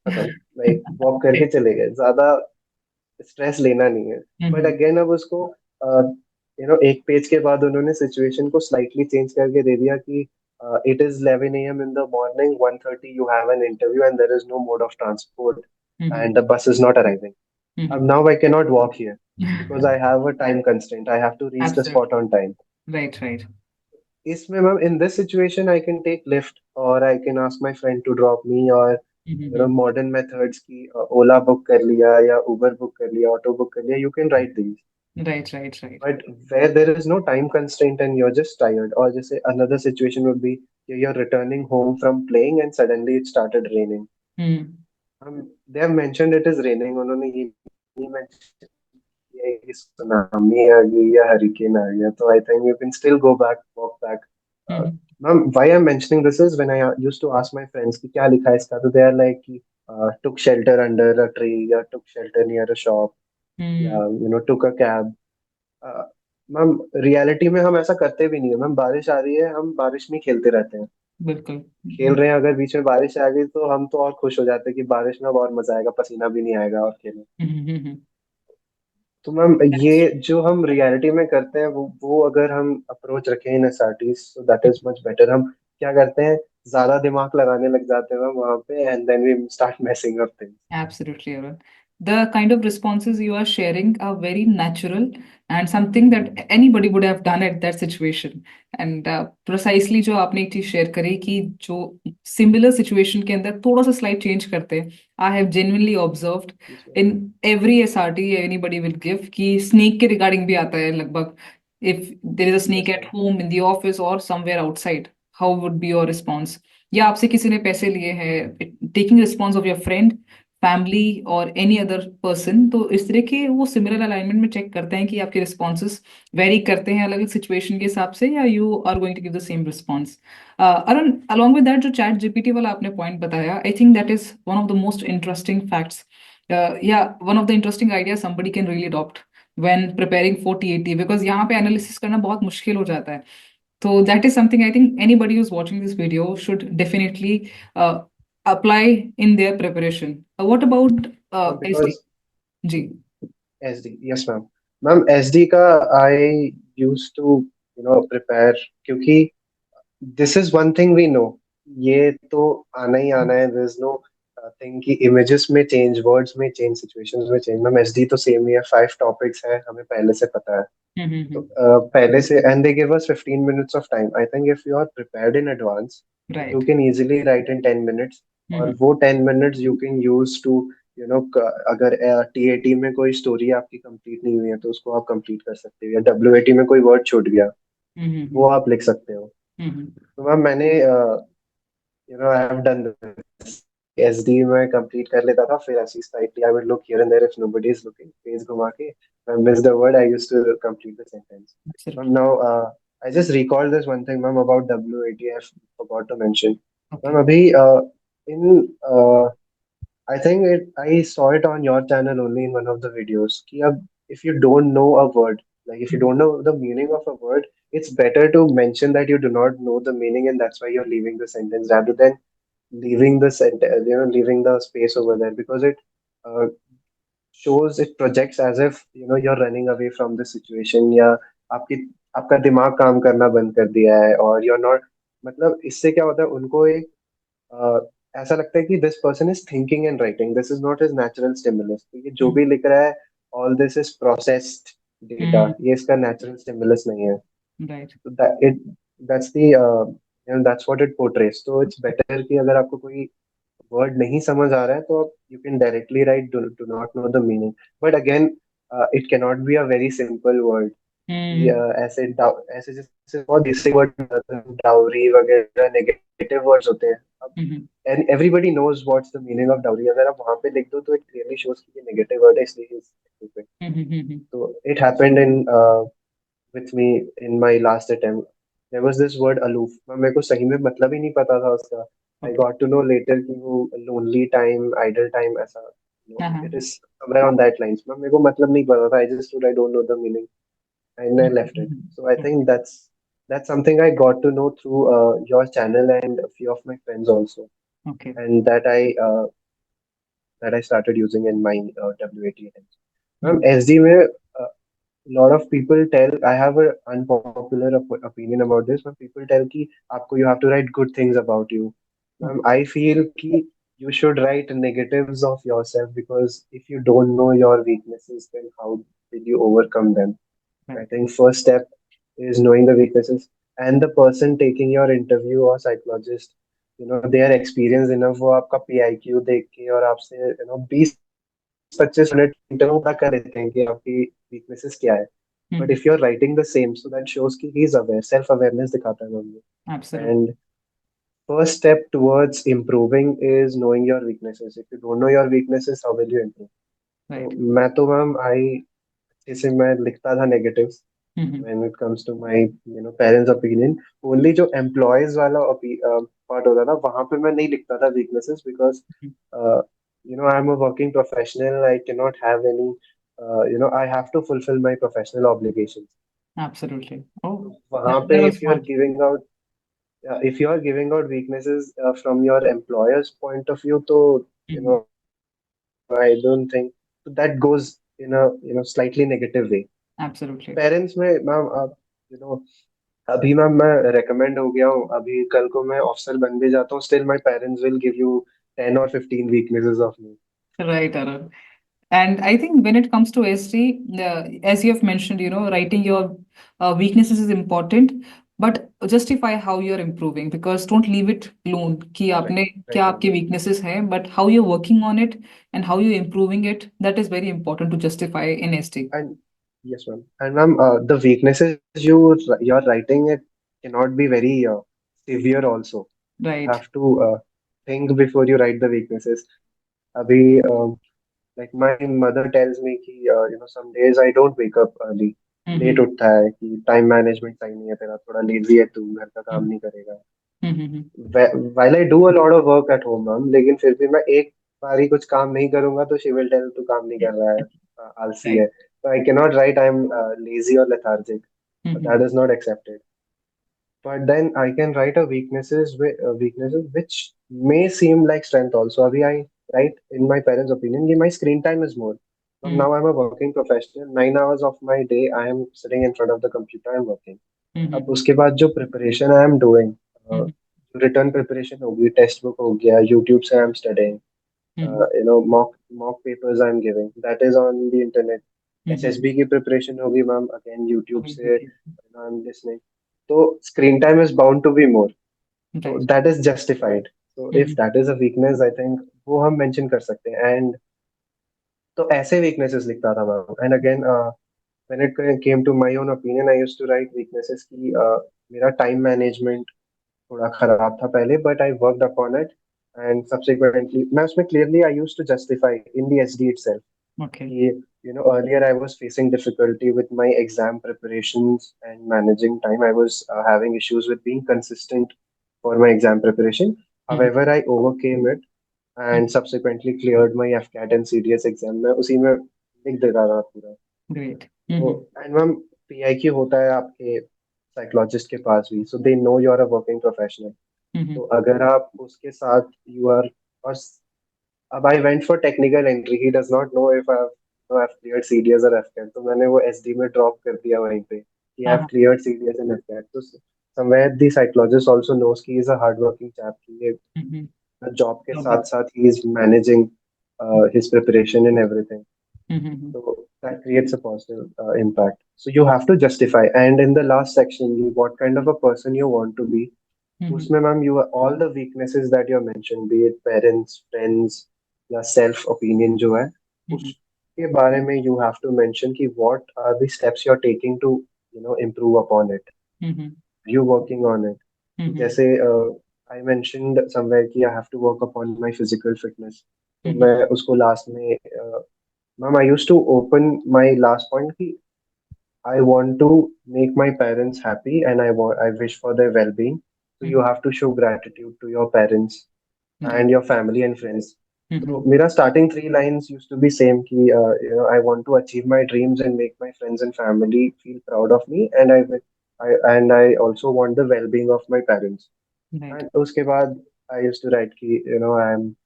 A: खत्म. Like walk करके चले गए. ज़्यादा स्ट्रेस लेना नहीं है। बट
B: हम्म
A: अगेन अब उसको एक पेज के बाद उन्होंने सिचुएशन को स्लाइटली चेंज करके दे दिया कि it is 11 a.m. in the morning, 1:30 you have an interview and there is no mode of transport
B: hmm
A: and the bus is not arriving.
B: Hmm
A: Now I cannot walk here because I have a time constraint. I have to reach the spot
B: Absolutely.
A: on time.
B: Right, right.
A: इसमें ma'am in this situation I can take lift or I can ask my friend to drop me or
B: Mm-hmm.
A: modern methods की ओला book कर लिया या Uber book कर लिया, auto book कर लिया, you can write these.
B: Right, right, right.
A: But where there is no time constraint and you're just tired, or just say another situation would be you're returning home from playing and suddenly it started raining.
B: Hmm.
A: They have mentioned it is raining. उन्होंने ये नहीं mention किया है कि tsunami आ गई या hurricane आ गया. So I think you can still go back, walk back. Uh,
B: Hmm.
A: Ma'am, why I'm mentioning this is when I used to ask my friends कि क्या लिखा है इसका, तो they are like कि took shelter under a tree या took shelter near a shop या
B: Hmm.
A: took a cab. Ma'am reality में हम ऐसा करते भी नहीं है मैम, बारिश आ रही है हम बारिश में खेलते रहते हैं,
B: बिल्कुल.
A: खेल रहे हैं, अगर बीच में बारिश आ गई तो हम तो और खुश हो जाते हैं कि बारिश में अब और मजा आएगा, पसीना भी नहीं आएगा और खेलें।
B: Mm-hmm.
A: तो मैम ये
B: That's true.
A: जो हम रियलिटी में करते हैं वो अगर हम अप्रोच रखें in SRT, so that is much better. हम क्या करते हैं, ज्यादा दिमाग लगाने लग जाते हैं मैम वहाँ पे and then we start messing up things.
B: Absolutely, Arun. The kind of responses you are sharing are very natural and something that anybody would have done at that situation. And precisely जो आपने एक चीज share करी कि जो similar situation के अंदर थोड़ा सा slight change करते हैं, I have genuinely observed in every SRT anybody will give कि snake के regarding भी आता है लगभग. If there is a snake
A: yes
B: at
A: ma'am.
B: home, in the office or somewhere outside, how would be your response? या आपसे किसी ने पैसे लिए हैं, taking response of your friend, family और एनी अदर पर्सन, तो इस तरह के वो सिमिलर अलाइनमेंट में चेक करते हैं कि आपके रिस्पॉन्सेज वेरी करते हैं अलग अलग सिचुएशन के हिसाब से, या you are going to give the same response. Arun, along with that जो चैट जीपीटी वाला आपने पॉइंट बताया, I think that is one of the most interesting facts या one of the interesting idea somebody can really adopt when preparing for TAT, because यहाँ पे analysis करना बहुत मुश्किल हो जाता है. So that is something I think anybody who's watching this video should definitely apply in their preparation. What about SD?
A: Because
B: जी.
A: SD, yes ma'am. Ma'am SD का आई यूज टू प्रिपेयर, क्योंकि this is one thing we know, ये तो आना ही आना है। There is no thing कि इमेजेस में चेंज, वर्ड्स में चेंज, सिचुएशंस में चेंज। मैम एसडी तो सेम ही है, 5 टॉपिक्स है, हमें पहले से पता है। तो
B: Mm-hmm.
A: पहले से and they give us 15 minutes of time. I think if you are prepared in advance you
B: Right.
A: Can easily write in 10 minutes. और
B: Mm-hmm.
A: वो 10 minutes you can use to अगर टीएटी में कोई स्टोरी आपकी complete नहीं हुई है तो उसको आप कंप्लीट कर सकते हो, या डब्ल्यूएटी में कोई वर्ड छूट गया
B: Mm-hmm.
A: वो आप लिख सकते हो।
B: Mm-hmm.
A: तो मैम मैंने I have done this. SD में कंप्लीट कर लेता था, फिर ऐसी slightly I would look here and there if nobody is looking, page घुमा के I miss the word, I used to complete the sentence. Ma'am
B: Absolutely.
A: Now I just recall this one thing ma'am about WAT, I forgot to mention.
B: Okay.
A: Ma'am अभी in I think I saw it on your channel only in one of the videos. कि अब if you don't know a word, like if you don't know the meaning of a word, it's better to mention that you do not know the meaning and that's why you're leaving the sentence rather than leaving the sentence, leaving the space over there, because it uh, shows, it projects as if you're running away from the situation, या आपकी आपका दिमाग काम करना बंद कर दिया है और you're not, मतलब इससे क्या होता है, उनको एक uh, ऐसा लगता है कि this person is thinking and writing, this is not his natural stimulus, क्योंकि जो भी
B: Mm-hmm.
A: लिख रहा है all this is processed data,
B: Mm-hmm.
A: ये इसका नेचुरल स्टिमुलस नहीं है।
B: Right.
A: तो that's the that's what it पोर्ट्रेस। तो इट्स बेटर कि अगर आपको कोई वर्ड नहीं समझ आ रहा है तो आप you can directly write do not know the meaning. But again it can not be a very simple word कि
B: Mm-hmm.
A: ऐसे जैसे बहुत बेसिक वर्ड, डाउरी वगैरह नेगेटिव वर्ड्स होते हैं। अब
B: Mm-hmm.
A: And everybody knows what's the meaning of dowry, अगर आप वहां पे लिख दो तो इट क्लियरली शोज कि ये नेगेटिव वर्ड है इसलिए stupid।
B: Mm-hmm.
A: तो it happened in with me in my last attempt. There was this word aloof, मेरे को सही में मतलब ही नहीं पता था उसका। I
B: Okay.
A: got to know later कि वो lonely time, idle time ऐसा,
B: Uh-huh.
A: it is somewhere on that lines। मेरे को मतलब नहीं पता था, I just thought I don't know the meaning and I left it।
B: Mm-hmm.
A: So I think
B: Okay.
A: that's something I got to know through your channel and a few of my friends also,
B: Okay.
A: and that I started using in my WAT attempts. Ma'am SD में lot of people tell I have an unpopular opinion about this, but people tell कि आपको you have to write good things about you. Ma'am, I feel कि you should write negatives of yourself because if you don't know your weaknesses, then how will you overcome them? I
B: Right.
A: think first step is knowing the weaknesses, and the person taking your interview or psychologist, they are experienced enough. वो आपका PIQ देख के और आपसे 20-25 minute interview पूरा कर लेते हैं कि आपकी वीकनेसेस क्या है. But
B: Mhm.
A: If you are writing the same, so that shows कि he is aware, self awareness दिखाता है हमको.
B: Absolutely.
A: And first step towards improving is knowing your weaknesses. If you don't know your weaknesses, how will you improve?
B: Right.
A: तो मैं तो ma'am आई जैसे मैं लिखता था negatives
B: Mhm.
A: when it comes to my parents opinion. Only जो employees वाला part होता था वहां पे मैं नहीं लिखता था weaknesses because
B: Mhm.
A: uh, I'm a working professional. I cannot have any I have to fulfill my professional obligations.
B: Absolutely. Oh,
A: वहां पे
B: that was smart.
A: if you are giving out weaknesses from your employer's point of view, तो
B: Mhm.
A: I don't think that goes in a slightly negative way.
B: Absolutely.
A: Parents में ma'am आप अभी ma'am मैं recommend हो गया हूँ, अभी कल को मैं ऑफिसर बन भी जाता हूँ, still my parents will give you 10 or 15 weaknesses of me.
B: Right, Arun. And I think when it comes to SD, as you have mentioned, writing your weaknesses is important, but justify how you're improving because don't leave it alone कि
A: right
B: आपने क्या
A: right
B: आपके weaknesses हैं, but how you're working on it and how you're improving it, that is very important to justify in SD.
A: And yes ma'am. And ma'am the weaknesses you are writing it cannot be very severe also. You
B: Right.
A: have to think before you write the weaknesses. अभी like my mother tells me कि some days I don't wake up early. Late
B: Mm-hmm.
A: उठता है कि time management सही नहीं है तेरा, थोड़ा लेजी है तू, घर का काम नहीं करेगा.
B: Mm-hmm.
A: while I do a lot of work at home ma'am, लेकिन फिर भी मैं एक बार ही कुछ काम नहीं करूंगा तो she will tell तू काम नहीं कर रहा है, आलसी
B: Right.
A: है. So I cannot write I'm lazy or lethargic.
B: Mm-hmm.
A: That is not accepted. But then I can write a weaknesses which may seem like strength also. Abhi I write in my parents' opinion कि my screen time is more. But now I'm a working professional. 9 hours of my day I am sitting in front of the computer. I'm working. अब
B: Mm-hmm.
A: उसके बाद जो preparation I am doing,
B: Mm-hmm.
A: Written preparation होगी, text book हो गया, YouTube से I am studying,
B: Mm-hmm.
A: Mock papers I am giving, that is on the internet.
B: Mm-hmm.
A: SSB की preparation होगी मैम, अगेन यूट्यूब
B: Okay,
A: से
B: okay.
A: I am listening. तो screen time is bound to be more. तो
B: Right.
A: That is justified. तो if
B: Mm-hmm.
A: That is a weakness I think वो हम mention कर सकते हैं. एंड तो ऐसे वीकनेसेस लिखता था ma'am. And again when it came to my own opinion, I used to write weaknesses की मेरा टाइम मैनेजमेंट थोड़ा खराब था पहले, but I worked upon it. And subsequently मैं उसमें clearly I used to justify in the SD itself
B: Okay.
A: कि earlier I was facing difficulty with my exam preparations and managing time. I was having issues with being consistent for my exam preparation.
B: Mm-hmm.
A: However, I overcame it and subsequently cleared my FCAT and CDS exam. मैं उसी में लिख देता था पूरा.
B: Great.
A: तो
B: Mm-hmm.
A: And ma'am PIQ होता है आपके साइकोलॉजिस्ट के पास भी, so they know you are a working professional.
B: Mm-hmm.
A: तो अगर आप उसके साथ यू आर, और अब I went for technical entry, he does not know if I have cleared CDS और एफकैट, तो मैंने वो एसडी में ड्रॉप कर दिया वहीं पे कि I have
B: Uh-huh.
A: Cleared CDS and AFCAT. तो somewhere the psychologist also knows कि he is a hard working chap, कि ये
B: Mm-hmm.
A: जॉब के
B: Love
A: साथ
B: that.
A: साथ he is managing his preparation and everything.
B: Mm-hmm.
A: So that creates a positive impact. So you have to justify. And in the last section, what kind of a person you want to be.
B: Mm-hmm.
A: उसमें ma'am you all the weaknesses that you mentioned, be it parents, friends, या self opinion जो है,
B: Mm-hmm.
A: उसके बारे में you have to mention कि what are the steps you're taking to improve upon it.
B: Mm-hmm.
A: You working on it.
B: Mm-hmm.
A: जैसे I mentioned somewhere कि I have to work upon my physical fitness. तो
B: Mm-hmm.
A: मैं उसको last में ma'am I use to open my last point कि I want to make my parents happy and I wish for their well-being. So you
B: Mm-hmm.
A: have to show gratitude to your parents
B: Right.
A: and your family and friends.
B: Mm-hmm.
A: So मेरा starting three lines used to be same कि I want to achieve my dreams and make my friends and family feel proud of me, and I also want the well-being of my parents.
B: Right.
A: And उसके बाद I used to write कि I am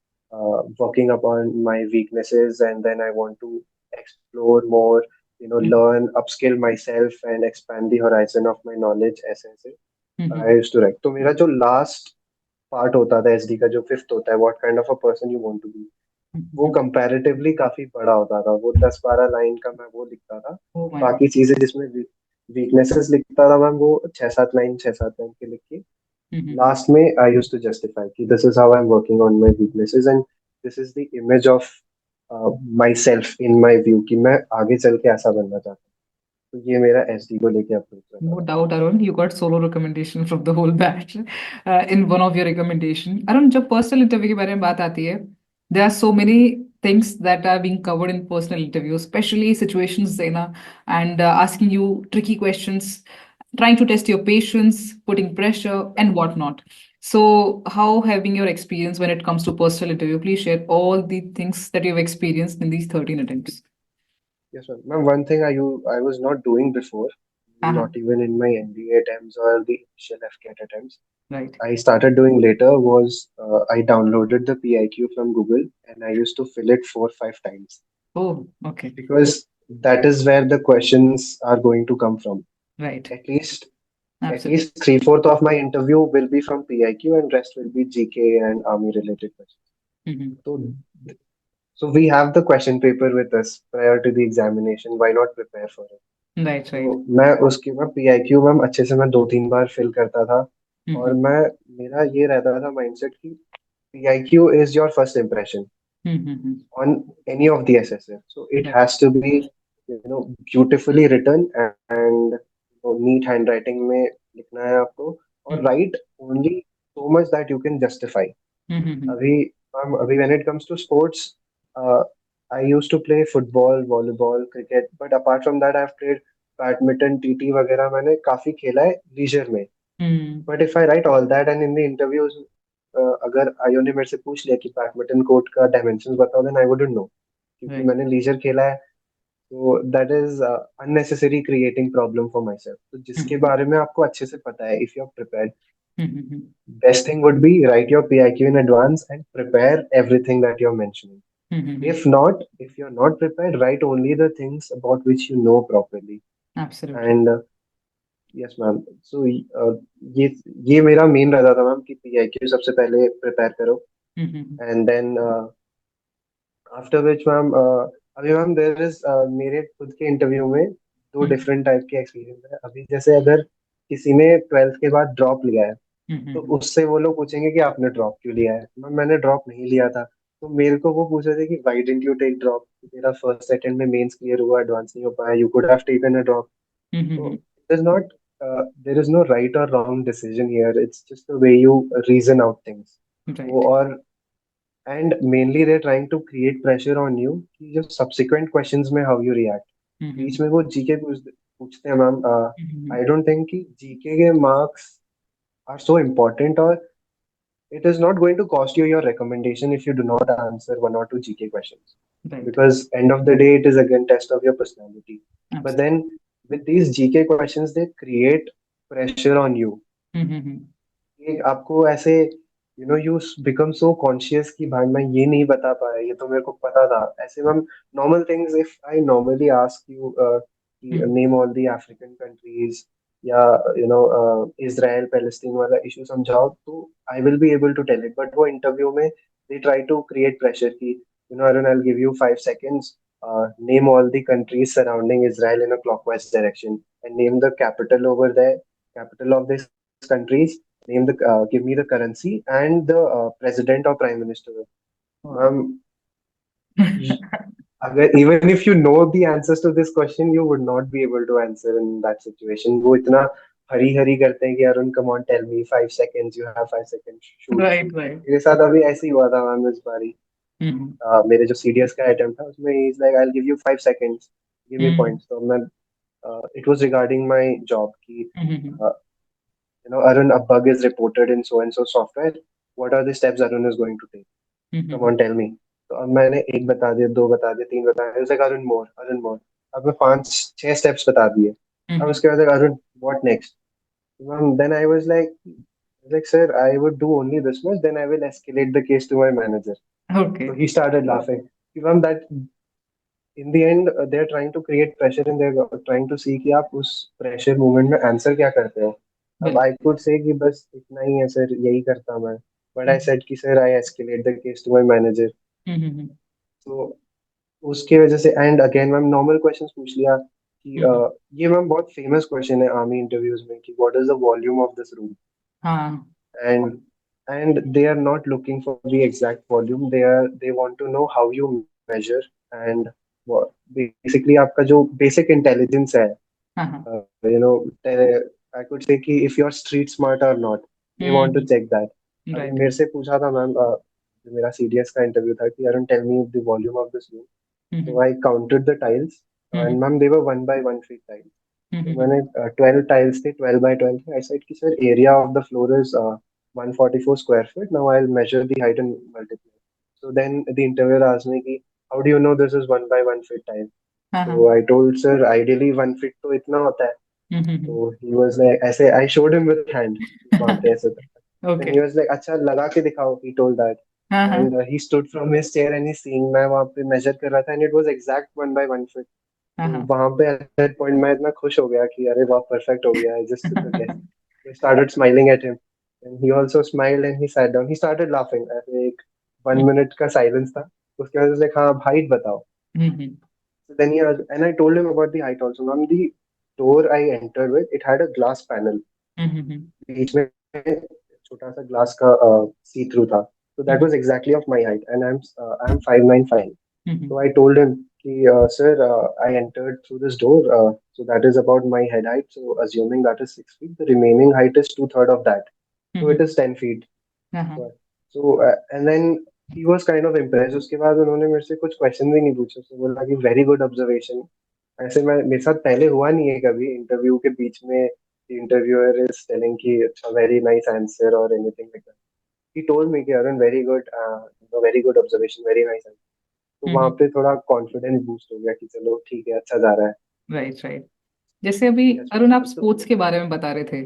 A: working upon my weaknesses, and then I want to explore more,
B: Mm-hmm.
A: learn, upskill myself and expand the horizon of my knowledge, ऐसे
B: Mm-hmm.
A: I used to write. तो मेरा जो last part होता था SD का, जो fifth होता है, what kind of a person you want to be, वो
B: Mm-hmm.
A: कंपैरेटिवली काफी बड़ा होता था। वो 10-12 लाइन का मैं वो लिखता था।
B: Oh my God.
A: बाकी चीजें जिसमें वीकनेसेस लिखता था मैम, वो 6-7 लाइन के लिख के
B: Mm-hmm.
A: लास्ट में आई यूज टू जस्टिफाई कि this is how I am working on my weaknesses and this is the image of my self in my view, कि मैं आगे चल के ऐसा बनना चाहता हूँ। तो ये मेरा एसडी को लेके अप्रोच रहता
B: No
A: था।
B: doubt, Arun, you got solo recommendation from the whole batch in one of your recommendation. Arun, जब personal interview के बारे में बात आती है, there are so many things that are being covered in personal interview, especially situations देना and asking you tricky questions, trying to test your patience, putting pressure and whatnot. So, how having your experience when it comes to personal interview? Please share all the things that you've experienced in these 13 attempts.
A: Yes, ma'am. Ma'am, one thing I was not doing before,
B: Uh-huh.
A: not even in my MBA attempts or the initial FCAT attempts,
B: Right.
A: I started doing later was I downloaded the PIQ from Google and I used to fill it 4-5 times,
B: Oh, okay.
A: because that is where the questions are going to come from.
B: Right.
A: At least at
B: Absolutely.
A: least three-fourth of my interview will be from PIQ and rest will be GK and army related questions.
B: Mm-hmm.
A: So so we have the question paper with us prior to the examination. Why not prepare for it?
B: Right, right.
A: तो मैं PIQ ma'am अच्छे से मैं 2-3 बार fill करता था। और
B: Mm-hmm.
A: मेरा ये रहता था माइंडसेट कि PIQ is your first impression
B: Mm-hmm.
A: on any of the SSF. So it
B: Right.
A: has to be, beautifully written and neat handwriting में लिखना है आपको, और
B: Mm-hmm.
A: write only so much that you can justify.
B: Mm-hmm.
A: अभी अभी when it comes to sports, uh, I used to play football, volleyball, cricket, but apart from that I've played badminton, TT वगैरह मैंने काफी खेला है leisure में।
B: Mm.
A: But if I right all that and in the interviews, अगर आयो ने मेरे से पूछ लिया कि बैडमिंटन कोर्ट का डायमेंशंस बताओ, देन आई वुडंट नो, क्योंकि
B: Right.
A: मैंने लीजर खेला है। तो that is unnecessary creating problem for my self. तो जिसके
B: Mm-hmm.
A: बारे में आपको अच्छे से पता है, if you are prepared,
B: Mm-hmm.
A: best thing would be write your PIQ in advance and prepare everything that you're mentioning.
B: Mm-hmm.
A: If you're not prepared, write only the things about which you know properly.
B: Absolutely.
A: And yes, ma'am. So ये ये मेरा main रहता था ma'am, कि PIQ सबसे पहले prepare करो,
B: Mm-hmm.
A: And then after which ma'am, अभी मैम देर इज, मेरे खुद के इंटरव्यू में दो डिफरेंट टाइप के एक्सपीरियंस है। अभी जैसे अगर किसी ने ट्वेल्थ के बाद ड्रॉप लिया है, तो
B: Mm-hmm.
A: उससे वो लोग पूछेंगे कि आपने ड्रॉप क्यों लिया है। मैंने ड्रॉप नहीं लिया था, तो मेरे को वो पूछ रहे थे कि why didn't you take drop, तेरा फर्स्ट अटेम्प्ट में मेंस क्लियर हुआ, एडवांस नहीं हो पाया, you could have taken a drop. तो
B: Mm-hmm.
A: It is not, there is no right or wrong decision here, it's just the way you reason out things. वो
B: Right.
A: और and mainly they trying to create pressure on you कि जो subsequent questions में how you react. बीच
B: Mm-hmm.
A: में वो GK पूछते हैं ma'am.
B: Mm-hmm.
A: I don't think कि जीके के मार्क्स आर सो इम्पोर्टेंट, और it is not going to cost you your recommendation if you do not answer one or two GK questions,
B: Right.
A: because end of the day it is again test of your personality. But
B: Absolutely.
A: then with these GK questions they create pressure on you,
B: Mm-hmm.
A: कि आपको ऐसे, you become so conscious कि भाई मैं ये नहीं बता पाया, ये तो मेरे को पता था। ऐसे ma'am normal things, if I normally ask you कि
B: Mm-hmm.
A: Name all the African countries, या इजराइल पैलेस्टीन वाला इशू समझाओ, तो I will be able to tell it. But वो इंटरव्यू में they try to create pressure कि Arun, I will give you 5 seconds, name all the countries surrounding Israel in a clockwise direction and name the capital over there, capital of these countries, name the give me the currency and the president or prime minister.
B: Wow.
A: Um, even if you know the answers to this question, you would not be able to answer in that situation. वो इतना हरी हरी करते हैं कि Arun, come on, tell me 5 seconds, you have 5 seconds, shoot.
B: Right, right.
A: मेरे साथ अभी ऐसे ही हुआ था मैम इस बारी।
B: Mm-hmm.
A: मेरे जो सीडीएस का अटेम्प्ट था उसमें is like I will give you 5 seconds, give me
B: Mm-hmm.
A: Points. तो मैं, it was regarding my job कि
B: Mm-hmm.
A: Arun, a bug is reported in so and so software, what are the steps Arun is going to take, come
B: Mm-hmm.
A: on tell me। तो अब मैंने एक बता दिया, दो बता दिए, तीन बता दिए, लाइक अरुण मोर, अरुण मोर। अब मैं 5-6 स्टेप्स बता दिए। अब
B: Mm-hmm.
A: उसके बाद Arun, what next. Then I was like sir, I would do only this much, then I will escalate the case to my manager. So
B: Okay.
A: he started laughing. Ma'am, that in the end they're trying to create pressure and they're trying to see कि आप उस pressure moment में answer क्या करते हो. अब I
B: बिल्कुल.
A: could say कि बस इतना ही है सर, यही करता मैं, but I said कि sir I escalate the case to my manager.
B: हम्म.
A: तो उसकी वजह से and again ma'am normal questions पूछ लिया कि
B: हम्म.
A: ये मैम बहुत फेमस क्वेश्चन है आर्मी इंटरव्यूज में कि what is the volume of this room.
B: हाँ.
A: and and they are not looking for the exact volume, they want to know how you measure and what basically आपका जो basic intelligence है,
B: हाँ. हाँ.
A: you know, I could say कि if you're street smart or not, they want to
B: hmm.
A: check that. अभी
B: right.
A: मेरे से पूछा था मैम, जो मेरा सीडीएस का इंटरव्यू था कि Arun tell me the volume of this room.
B: Hmm.
A: So I counted the tiles,
B: hmm.
A: and ma'am they were 1 by 1 feet tiles. तो
B: हम्म.
A: मैंने 12 tiles थे, 12 by 12 थे. I said कि sir area of the floor is 144 square feet. Now I'll measure the height and multiply. So then the interviewer asked me कि how do you know this is 1 by 1 feet tile?
B: हाँ. हाँ.
A: So I told sir ideally 1 feet तो इतना होता है.
B: Hmm.
A: So he was like ऐसे I showed him with hand कि वहाँ पे ऐसे था. Then
B: okay.
A: he was like अच्छा लगा के दिखाओ. He told that.
B: हाँ. हाँ.
A: And he stood from his chair and he's seeing मैं वहाँ पे measure कर रहा था and it was exact 1 by 1 feet.
B: हाँ.
A: तो
B: हाँ.
A: वहां पे at that point मैं इतना खुश हो गया कि अरे वाह परफेक्ट हो गया. I just took a guess. I started smiling at him and he also smiled and he sat down. He started laughing. ऐसे एक 1 minute का silence था. उसके बाद उसने कहा हाइट बताओ.
B: हम्म.
A: So then and I told him about the height also. Ma'am, the door I entered with, it had a glass panel.
B: हम्म.
A: बीच में छोटा सा glass का see through था. So that was exactly of my height and I'm 5'9".
B: Hmm.
A: So I told him, sir, I entered through this door, so that is about my head height. So assuming that is 6 feet, the remaining height is two-third of that. So it
B: hmm.
A: is 10 feet.
B: हाँ. हाँ.
A: So and then he was kind of impressed. उसके बाद उन्होंने मेरे से कुछ question भी नहीं पूछे. उसने बोला कि वेरी गुड ऑब्जर्वेशन. ऐसे मैं मेरे साथ पहले हुआ नहीं है कभी इंटरव्यू के बीच में इंटरव्यूअर इज टेलिंग कि अच्छा वेरी नाइस आंसर और anything like that. He told me कि Arun very good observation, very nice. तो वहां
B: हम्म.
A: पे थोड़ा कॉन्फिडेंस बूस्ट हो गया कि चलो ठीक है, अच्छा जा रहा है.
B: राइट. राइट. जैसे अभी
A: यस
B: अरुण आप
A: मैम. तो
B: स्पोर्ट्स के बारे में बता रहे थे.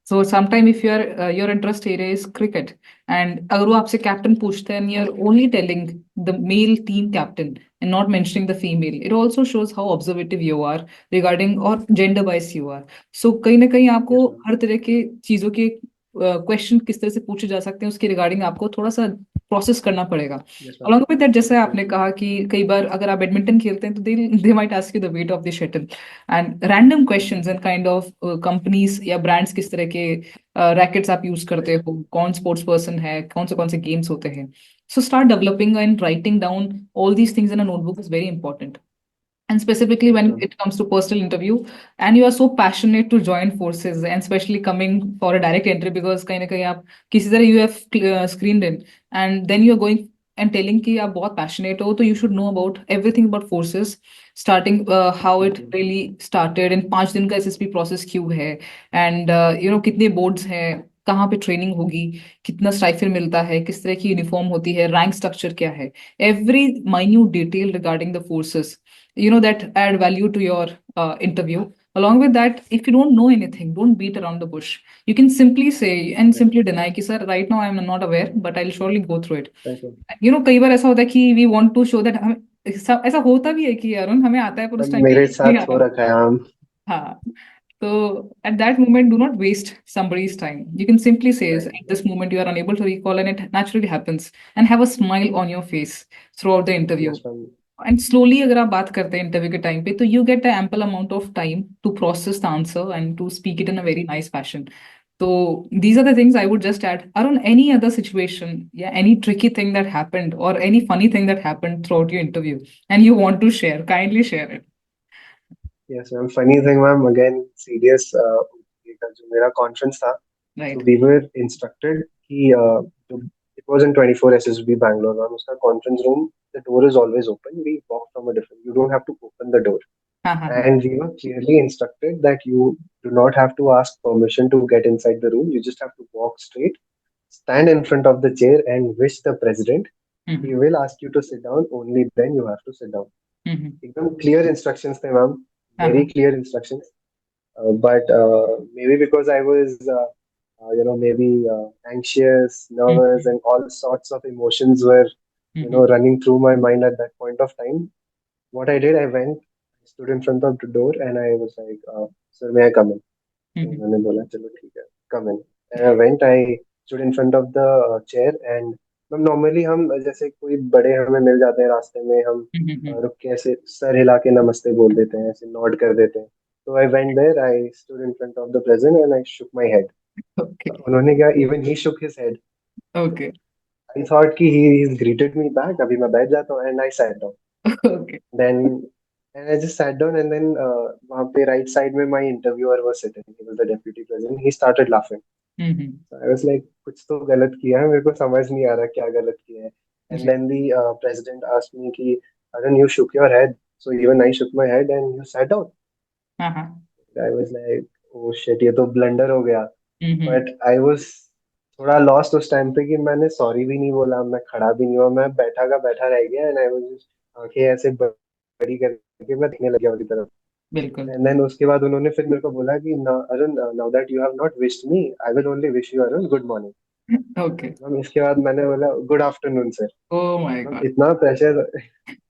B: So sometime if your interest area is cricket and अगर वो आपसे कैप्टन पूछते हैं you're only telling the male team captain and not mentioning the female, it also shows how observative you are regarding और gender wise you are. So कहीं ना कहीं
A: yes
B: आपको
A: मैम.
B: हर तरह के चीजों के क्वेश्चन किस तरह से पूछे जा सकते हैं उसके रिगार्डिंग आपको थोड़ा सा प्रोसेस करना पड़ेगा.
A: Yes ma'am.
B: Along with that जैसे आपने
A: डेफिनेटली.
B: कहा कि कई बार अगर आप बैडमिंटन खेलते हैं तो they might ask you the weight of the shuttle and random questions and kind of companies या ब्रांड्स किस तरह के रैकेट्स आप यूज करते
A: राइट.
B: हो, कौन स्पोर्ट्स पर्सन है, कौन से गेम्स होते हैं. So start developing and writing down all these things in a notebook is very important. And specifically
A: yes
B: when
A: ma'am.
B: it comes to personal interview and you are so passionate to join forces and especially coming for a direct entry because कहीं ना कहीं आप किसी तरह you have screened in and then you are going and telling कि आप बहुत passionate हो तो you should know about everything about forces starting how it
A: definitely.
B: really started and 5 दिन का SSP process क्यों है and you know कितने boards हैं, कहाँ पे ट्रेनिंग होगी, कितना स्टाइफर मिलता है, किस तरह की यूनिफॉर्म होती है, रैंक स्ट्रक्चर क्या है, every minute detail regarding the forces you know that add value to your interview. Along with that, if you don't know anything, don't beat around the bush. You can simply say and
A: yes.
B: simply deny कि sir right now I am not aware but I'll surely go through it.
A: Thank you.
B: You know कई बार ऐसा होता है कि we want to show that हम ऐसा होता भी है कि अरुण हमें आता है पर उस टाइम पे
A: मेरे
B: नहीं
A: साथ
B: आ
A: हो
B: रहा.
A: रखा है आम.
B: हाँ. So at that moment, do not waste somebody's time. You can simply say,
A: right.
B: at this moment, you are unable to recall, and it naturally happens, and have a smile on your face throughout the interview.
A: Yes ma'am.
B: And slowly अगर आप बात करते हैं interview के time पे तो you get an ample amount of time to process the answer and to speak it in a very nice fashion. So these are the things I would just add. Are on any other situation, yeah, any tricky thing that happened or any funny thing that happened throughout your interview and you want to share, kindly share it.
A: Yes ma'am. Funny thing ma'am, again serious का जो मेरा conference था.
B: Right.
A: तो we were instructed कि it was in 24 SSB Bangalore ma'am. उसका conference room, the door is always open. We walk from a different, you don't have to open the door.
B: हाँ. हाँ. हाँ.
A: And we were clearly instructed that you do not have to ask permission to get inside the room. You just have to walk straight, stand in front of the chair, and wish the president.
B: Hmm.
A: He will ask you to sit down. Only then you have to sit down.
B: हम्म.
A: एकदम clear instructions थे ma'am.
B: हाँ.
A: Very
B: हाँ.
A: clear instructions. But maybe because I was, maybe anxious, nervous,
B: hmm.
A: and all sorts of emotions were,
B: hmm.
A: running through my mind at that point of time. what I did, I went, stood in front of the door, and I was like, "Sir, may I come in?" तो
B: Mhm.
A: उन्होंने बोला चलो ठीक है, come in. And I went, I stood in front of the chair, and normally हम जैसे कोई बड़े हमें मिल जाते हैं रास्ते में, हम
B: Mhm.
A: रुक के ऐसे सर हिला के नमस्ते बोल देते हैं, ऐसे नॉड कर देते हैं. तो I went there, I stood in front of the present and I shook my head.
B: Okay.
A: उन्होंने क्या, even he shook his head.
B: Okay.
A: I thought कि he is greeted me back, अभी मैं बैठ जाता हूँ, and I sat down.
B: Okay.
A: Then and I just sat down, and then वहाँ पे राइट साइड में my interviewer was sitting, he was the deputy president. He started laughing.
B: Mhm.
A: I was like कुछ तो गलत किया है, मेरे को समझ नहीं आ रहा क्या गलत किया है. And
B: Right.
A: Then the president asked me कि Arun, you shook your head, so even I shook my head and you sat down.
B: Uh-huh.
A: I was like, oh shit, ये तो ब्लंडर हो गया.
B: Mhm.
A: बट आई वाज थोड़ा lost उस time पे कि मैंने सॉरी भी नहीं बोला, मैं खड़ा भी नहीं हुआ, मैं बैठा का बैठा रह गया. एंड आई वाज जस्ट आंखें ऐसे बड़ी करके मैं देखने लग गया उनकी तरफ.
B: बिल्कुल.
A: एंड देन उसके बाद उन्होंने फिर मेरे को बोला कि Arun, now that you have not wished me, I will only wish you Arun good morning.
B: Okay.
A: Ma'am इसके बाद मैंने बोला good afternoon sir.
B: Oh my
A: ma'am
B: God.
A: इतना प्रेशर.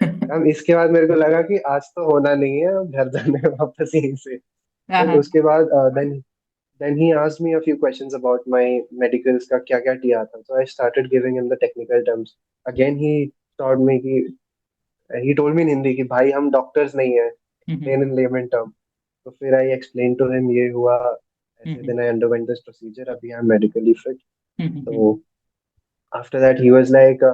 A: मैम इसके बाद मेरे को लगा कि आज तो होना नहीं है, अब घर जाना है वापस यहीं से. फिर
B: Uh-huh.
A: उसके बाद then he asked me a few questions about my medicals का क्या क्या किया था. So I started giving him the technical terms. Again he taught me कि he told me in Hindi कि भाई हम डॉक्टर्स नहीं है,
B: Mhm.
A: explain in layman term. तो फिर I explained to him ये हुआ ऐसे.
B: Mhm.
A: then I underwent this procedure, अभी I'm medically fit.
B: Mhm.
A: तो after that he was like,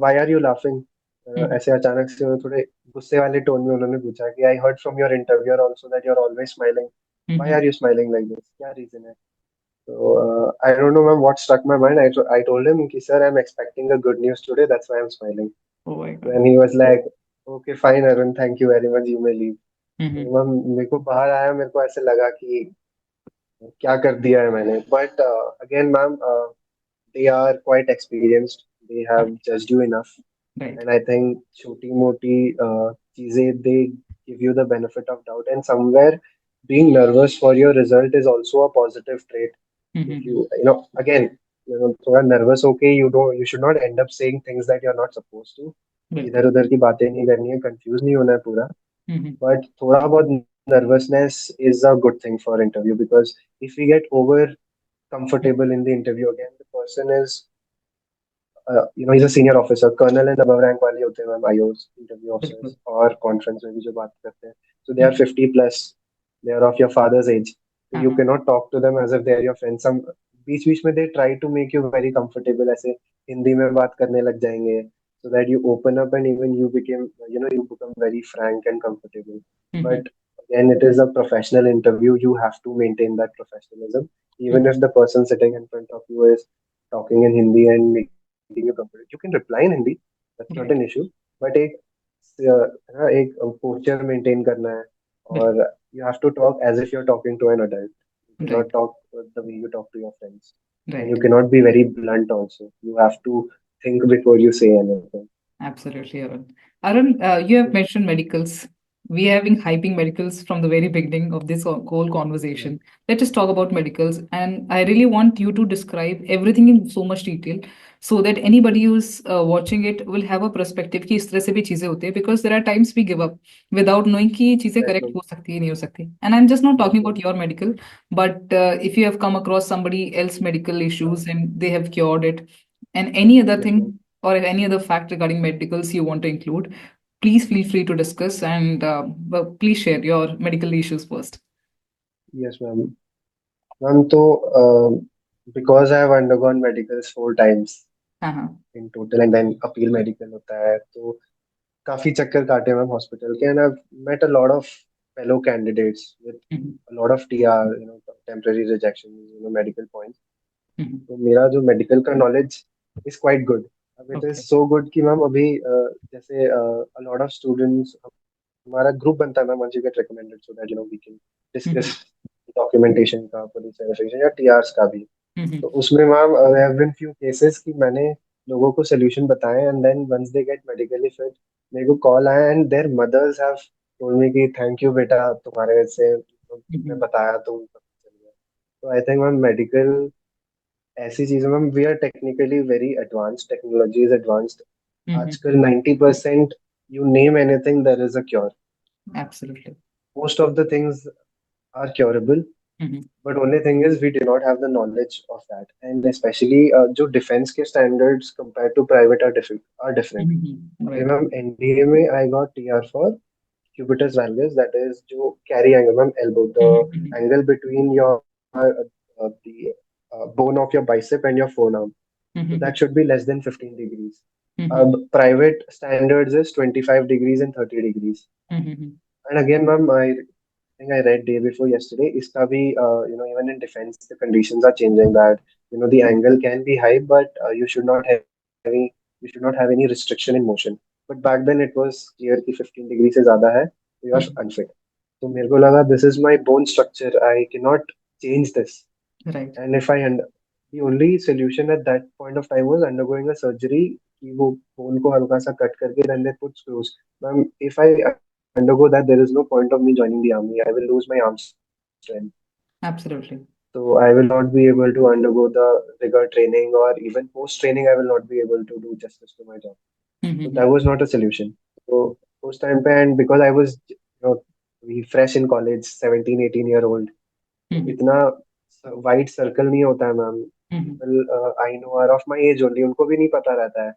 A: why are you laughing?
B: Mhm.
A: ऐसे अचानक से उन्होंने थोड़े गुस्से वाले टोन में उन्होंने पूछा कि I heard from your interviewer also that you're always smiling. Why
B: Mhm.
A: are you smiling like this? क्या reason है? So I don't know, ma'am, what struck my mind. I told him, कि, sir, I'm expecting a good news today. That's why I'm smiling.
B: Oh my God.
A: Then he was like, okay, fine, Arun, thank you very much. You may leave. तो
B: Mhm.
A: Ma'am मेरे को बाहर आया, मेरे को ऐसे लगा कि क्या कर दिया है मैंने. But again ma'am, they are quite experienced. They have
B: Right.
A: judged you enough.
B: Right.
A: And I think छोटी मोटी चीजें, they give you the benefit of doubt. And somewhere being nervous for your result is also a positive trait. If
B: Mhm.
A: you know, again, थोड़ा nervous होके you should not end up saying things that you're not supposed to.
B: बिल्कुल.
A: इधर उधर की बातें नहीं करनी है, कंफ्यूज नहीं होना है पूरा.
B: Mhm.
A: But थोड़ा बहुत nervousness is a good thing for interview, because if we get over comfortable in the interview, again the person is he's a senior officer, colonel and above rank वाले होते हैं ma'am iOS interview
B: बिल्कुल.
A: Officers, और conference में भी जो बात करते हैं. So they are
B: Mhm.
A: 50 plus, they are of your father's age, so you
B: Uh-huh.
A: cannot talk to them as if they are your friends. Some बीच बीच में they try to make you very comfortable, ऐसे हिंदी में बात करने लग जाएंगे, so that you open up and even you become very frank and comfortable.
B: Mhm.
A: But again, it is a professional interview, you have to maintain that professionalism, even
B: Mhm.
A: if the person sitting in front of you is talking in Hindi and making you comfortable. You can reply in Hindi, that's not
B: Right.
A: an issue. But एक posture maintain करना है,
B: बिल्कुल.
A: और you have to talk as if you're talking to an adult. You cannot
B: Right.
A: talk the way you talk to your friends, and you
B: Right.
A: cannot be very blunt also. You have to think before you say anything.
B: Absolutely, Arun. Arun, you have mentioned medicals. We have been hyping medicals from the very beginning of this whole
A: Yeah.
B: conversation. Let us talk about medicals. And I really want you to describe everything in so much detail so that anybody who's watching it will have a perspective कि इस तरह से भी चीजें होती है, because there are times we give up without knowing कि चीजें
A: Yes,
B: correct
A: ma'am.
B: हो सकती है नहीं हो सकती. And I'm just not
A: Yes,
B: talking about
A: ma'am.
B: your medical, but if you have come across somebody else medical issues and they have cured it, and any other
A: Yes,
B: thing
A: ma'am.
B: or if any other fact regarding medicals you want to include, please feel free to discuss and well, please share your medical issues first.
A: Yes, ma'am. Ma'am, so because I have undergone medicals 4 times
B: Uh-huh.
A: in total, and then appeal medical होता है, तो काफी चक्कर काटे ma'am hospital के. And I met a lot of fellow candidates with
B: Mhm.
A: a lot of TR, temporary rejection, medical points.
B: Mhm.
A: तो मेरा जो मेडिकल का नॉलेज इज क्वाइट गुड. अब it is
B: Okay.
A: So good कि ma'am अभी जैसे a lot of students, हमारा group बनता है ma'am, once you get recommended, so that we can discuss
B: Mhm.
A: Documentation का, पुलिस वेरिफिकेशन या टीआरस का भी. तो
B: Mhm.
A: उसमें ma'am there have been few cases कि मैंने लोगों को सोल्यूशन बताए, and then once they get medically fit, मेरे को कॉल आया and their mothers have told me कि थैंक यू बेटा, तुम्हारे से तुमने
B: Mhm.
A: बताया तो उनका चल गया. तो आई थिंक मैम मेडिकल ऐसी चीज है ma'am, we are technically very advanced, technology is advanced.
B: Mhm.
A: आजकल 90% you name anything, there is a cure.
B: Absolutely.
A: Most of the things are curable,
B: Mm-hmm.
A: but only thing is we do not have the knowledge of that. And especially जो defense के standards compared to private are different.
B: Mm-hmm.
A: अभी
B: Right.
A: Ma'am NDA में I got TR for cubitus valgus, that is जो carry angle ma'am elbow, the
B: Mm-hmm.
A: angle between your the bone of your bicep and your forearm. So
B: Mm-hmm.
A: that should be less than 15 degrees.
B: Mm-hmm.
A: Private standards is 25 degrees and 30 degrees.
B: Mm-hmm.
A: And again, ma'am, I think I read day before yesterday, इसका भी, even in defense, the conditions are changing that, the angle can be high, but you should not have any restriction in motion. But back then it was clear कि 15 degrees से ज़्यादा है, so you are unfit. So मेरे को लगा this is my bone structure, I cannot change this.
B: Right.
A: And if the only solution at that point of time was undergoing a surgery कि वो bone को हल्का सा cut करके then they put screws. Ma'am, if I undergo that, there is no point of me joining the army. I will lose my arm strength.
B: Absolutely.
A: So I will not be able to undergo the rigor training, or even post training, I will not be able to do justice to my job. So
B: Mm-hmm.
A: that was not a solution. So post time पे, and because I was, we fresh in college, 17, 18 year old, तो
B: Mm-hmm.
A: इतना wide circle नहीं होता है ma'am.
B: Mm-hmm.
A: People I know are of my age only, उनको भी नहीं पता रहता है.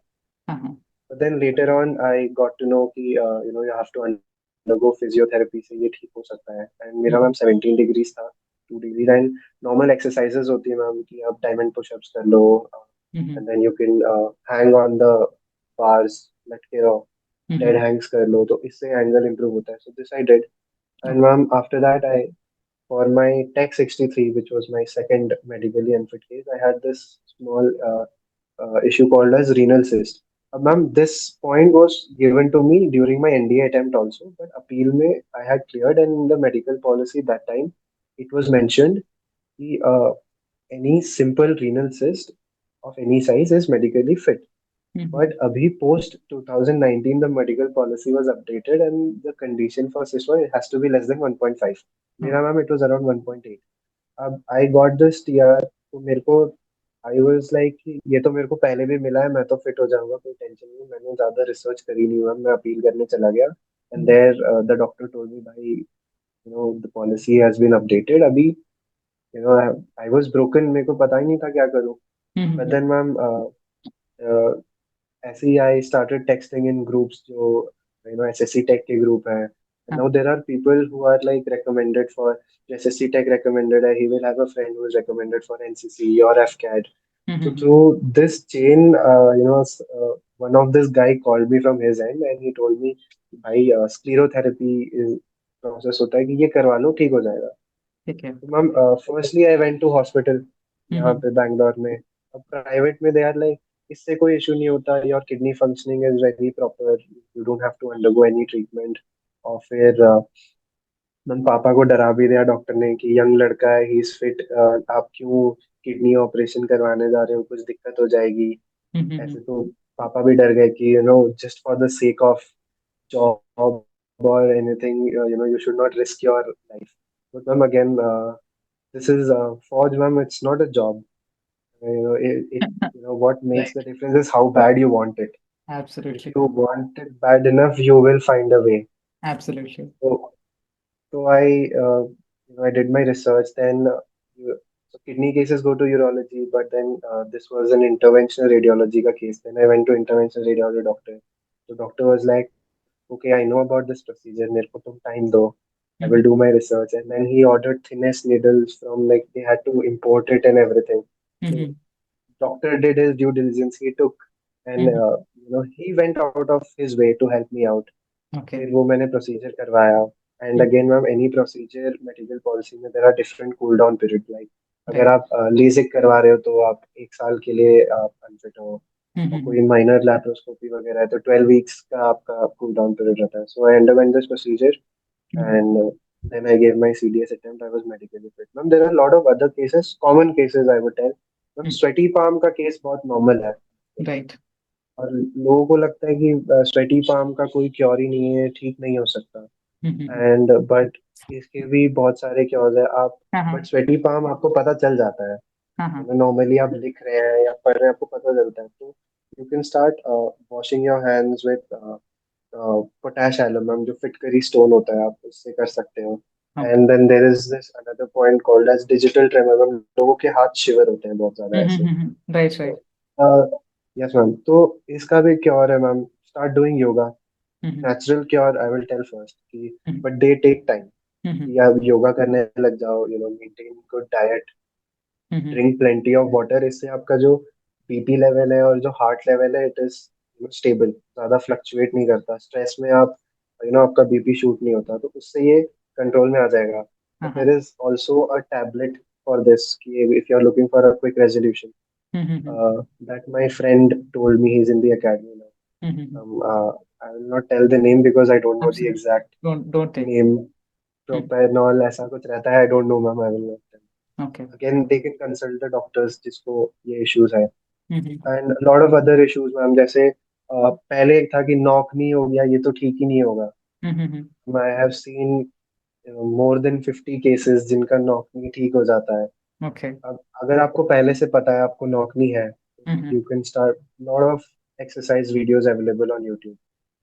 B: Uh-huh.
A: But then later on, I got to know कि you have to undergo physiotherapy से ये ठीक हो सकता है. And मेरा
B: Mm-hmm.
A: मैम 17 degrees था, 2 degrees, and normal exercises होती है मैम कि आप diamond push-ups कर लो,
B: Mm-hmm.
A: and then you can hang on the bars, लटके रहो, dead
B: Mm-hmm.
A: hangs कर लो, तो इससे angle improve होता है. So this I did. And
B: Okay.
A: ma'am, after that, for my Tech 63, which was my second medically unfit case, I had this small issue called as renal cyst. Ma'am, this point was given to me during my NDA attempt also, but appeal mein I had cleared, and in the medical policy that time it was mentioned that any simple renal cyst of any size is medically fit.
B: Mm-hmm.
A: But abhi post 2019, the medical policy was updated, and the condition for cyst one, it has to be less than 1.5. Mera
B: Okay.
A: ma'am, it was around 1.8. अब I got this TR, तो मेरे को आई was like कि ये तो मेरे को पहले भी मिला है, मैं तो फिट हो जाऊंगा, कोई टेंशन नहीं. मैंने ज्यादा रिसर्च करी नहीं हुआ, मैं अपील करने चला गया. And
B: Mm-hmm.
A: There the doctor told me, भाई the policy has been updated. अभी आई वाज ब्रोकन, मेरे को पता ही नहीं था क्या करूं. But
B: Mm-hmm.
A: देन मैम, ऐसे ही I started texting in groups जो एसएससी टेक के ग्रुप है. And now there are people who are like recommended for SSC Tech recommended. He will have a friend who is recommended for NCC or FCAT. So
B: Mm-hmm.
A: through this chain, one of this guy called me from his end and he told me, भाई sclerotherapy is process होता है कि ये करवा लो, ठीक हो जाएगा.
B: ठीक है.
A: तो ma'am, firstly I went to hospital यहाँ
B: Mm-hmm.
A: पे बैंगलोर में. अब प्राइवेट में दे आर लाइक, इससे कोई इशू नहीं होता, your kidney functioning is very proper, you don't have to undergo any treatment. और फिर मैम पापा को डरा भी दिया डॉक्टर ने कि यंग लड़का है, ही इज फिट, आप क्यों किडनी ऑपरेशन करवाने जा रहे हो, कुछ दिक्कत हो जाएगी.
B: Mm-hmm.
A: ऐसे तो पापा भी डर गए कि just for the sake of job or anything, you should not risk your life. But ma'am, again, this is Forge, ma'am. It's not a job. What makes the
B: Right.
A: difference is how bad you want it. If
B: Absolutely.
A: you want it bad enough, you will find a way.
B: Absolutely.
A: So, so I did my research. Then, so kidney cases go to urology, but then this was an interventional radiology ka case. Then I went to interventional radiology doctor. The doctor was like, "Okay, I know about this procedure. मेरे को तुम time दो. I will
B: Mm-hmm.
A: do my research." And then he ordered thinnest needles from, like, they had to import it and everything. So
B: Mm-hmm.
A: doctor did his due diligence. He took, and
B: Mm-hmm.
A: he went out of his way to help me out.
B: Okay.
A: फिर वो मैंने procedure करवाया. And
B: Mm.
A: Again ma'am, any procedure medical policy में there are different cool down period. Like अगर
B: Right.
A: आप LASIK करवा रहे हो तो आप 1 साल के लिए आप अनफिट हो. और
B: Mm-hmm.
A: कोई माइनर लैप्रोस्कोपी वगैरह है तो 12 वीक्स का आपका कूल डाउन पीरियड रहता है. So I underwent this procedure
B: Mm-hmm.
A: and then I gave my CDS attempt. I was medically fit. Ma'am, there are a lot of other cases, common cases I would tell. Ma'am,
B: Mm.
A: sweaty palm का case बहुत normal है.
B: Right.
A: और लोगों को लगता है कि sweaty palm का कोई क्योर ही नहीं है, ठीक नहीं हो सकता.
B: Mm-hmm.
A: एंड बट इसके भी बहुत सारे क्योर्स है. आप
B: Uh-huh.
A: बट स्वेटी पाम आपको पता चल जाता है.
B: Uh-huh.
A: नॉर्मली आप लिख रहे हैं या पढ़ रहे हैं, आपको पता चलता है. तो you can start washing your hands with potash alum ma'am, जो फिटकरी स्टोन होता है, आप उससे कर सकते हो।
B: Okay.
A: And then there is this another point called as digital tremor ma'am, लोगों के हाथ शिवर होते हैं बहुत ज्यादा ऐसे।
B: Right, right.
A: तो यस मैम, तो इसका भी क्योर है ma'am, start doing yoga. Natural cure I will tell first कि, बट दे टेक टाइम। कि आप योगा करने लग जाओ, maintain good diet, drink plenty of water, इससे आपका जो बीपी लेवल है और जो हार्ट लेवल है, इट इज स्टेबल, ज्यादा फ्लक्चुएट नहीं करता। स्ट्रेस में आप आपका बीपी शूट नहीं होता, तो उससे ये कंट्रोल में आ जाएगा। But there is also a tablet for this, कि if you are looking for a quick resolution, that my friend told me, he's in the academy now. I will not tell the name because I don't know the
B: Absolutely.
A: exact
B: Don't take.
A: name, propanol ऐसा कुछ रहता है, I don't know ma'am, I will not tell.
B: Okay.
A: Again, they can consult the doctors जिसको ये issues है।
B: Mhm.
A: And a lot of other issues ma'am, जैसे पहले एक था कि नॉक नहीं हो गया, ये तो ठीक ही नहीं होगा।
B: Mhm.
A: I have seen more than 50 cases जिनका नॉक नहीं ठीक हो जाता है।
B: Okay.
A: अब अगर आपको पहले से पता है आपको नॉक नहीं है,
B: Mhm.
A: You can start lot of exercise videos available on YouTube,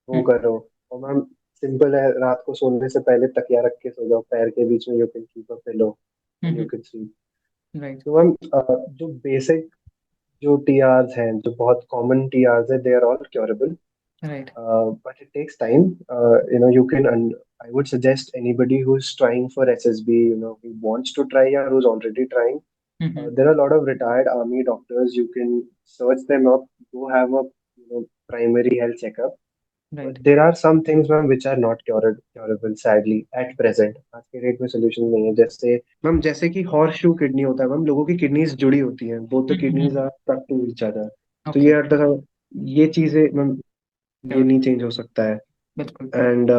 A: वो
B: Mhm.
A: करो। और मैम सिंपल है, रात को सोने से पहले तकिया रख के सो जाओ, पैर के बीच में you can keep a pillow and you
B: Mhm.
A: Can sleep.
B: Right.
A: तो मैम जो बेसिक जो टीआरस हैं, जो बहुत कॉमन टीआरस है, they are all curable,
B: Right.
A: but it takes time. You can, and I would suggest anybody who's trying for SSB, who wants to try or who's already trying.
B: Mhm.
A: There are a lot of retired army doctors. You can search them up. Go have a primary health checkup. But
B: Right.
A: there are some things, ma'am, which are not curable, sadly, at present. आज के date में solution नहीं है। जैसे ma'am, जैसे कि horse shoe kidney होता है मैम, लोगों की किडनीज जुड़ी होती हैं, both the kidneys
B: Mhm.
A: Are stuck to each other। तो
B: Okay.
A: ये चीजें मैम, ये
B: Sure.
A: नहीं चेंज हो सकता है।
B: बिल्कुल।
A: एंड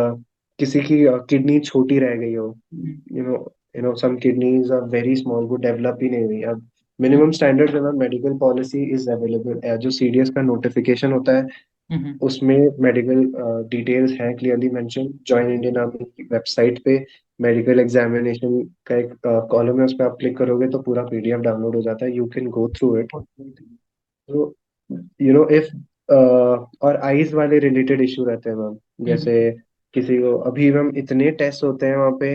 A: किसी की किडनी छोटी रह गई हो,
B: Mhm.
A: Some kidneys are very small, वो डेवलप ही नहीं हुई। अब
B: Mhm.
A: मिनिमम स्टैंडर्ड में मेडिकल पॉलिसी इज अवेलेबल, जो सीडीएस का नोटिफिकेशन होता है
B: Mhm.
A: उसमें मेडिकल डिटेल्स हैं clearly mention. Join Indian Army की वेबसाइट पे मेडिकल एग्जामिनेशन का एक कॉलम है, उस पर आप क्लिक करोगे तो पूरा पीडीएफ डाउनलोड हो जाता है, you can go through it. तो इफ और आईज वाले रिलेटेड इशू रहते हैं मैम, जैसे
B: Mhm.
A: किसी को अभी मैम इतने टेस्ट होते हैं वहाँ पे,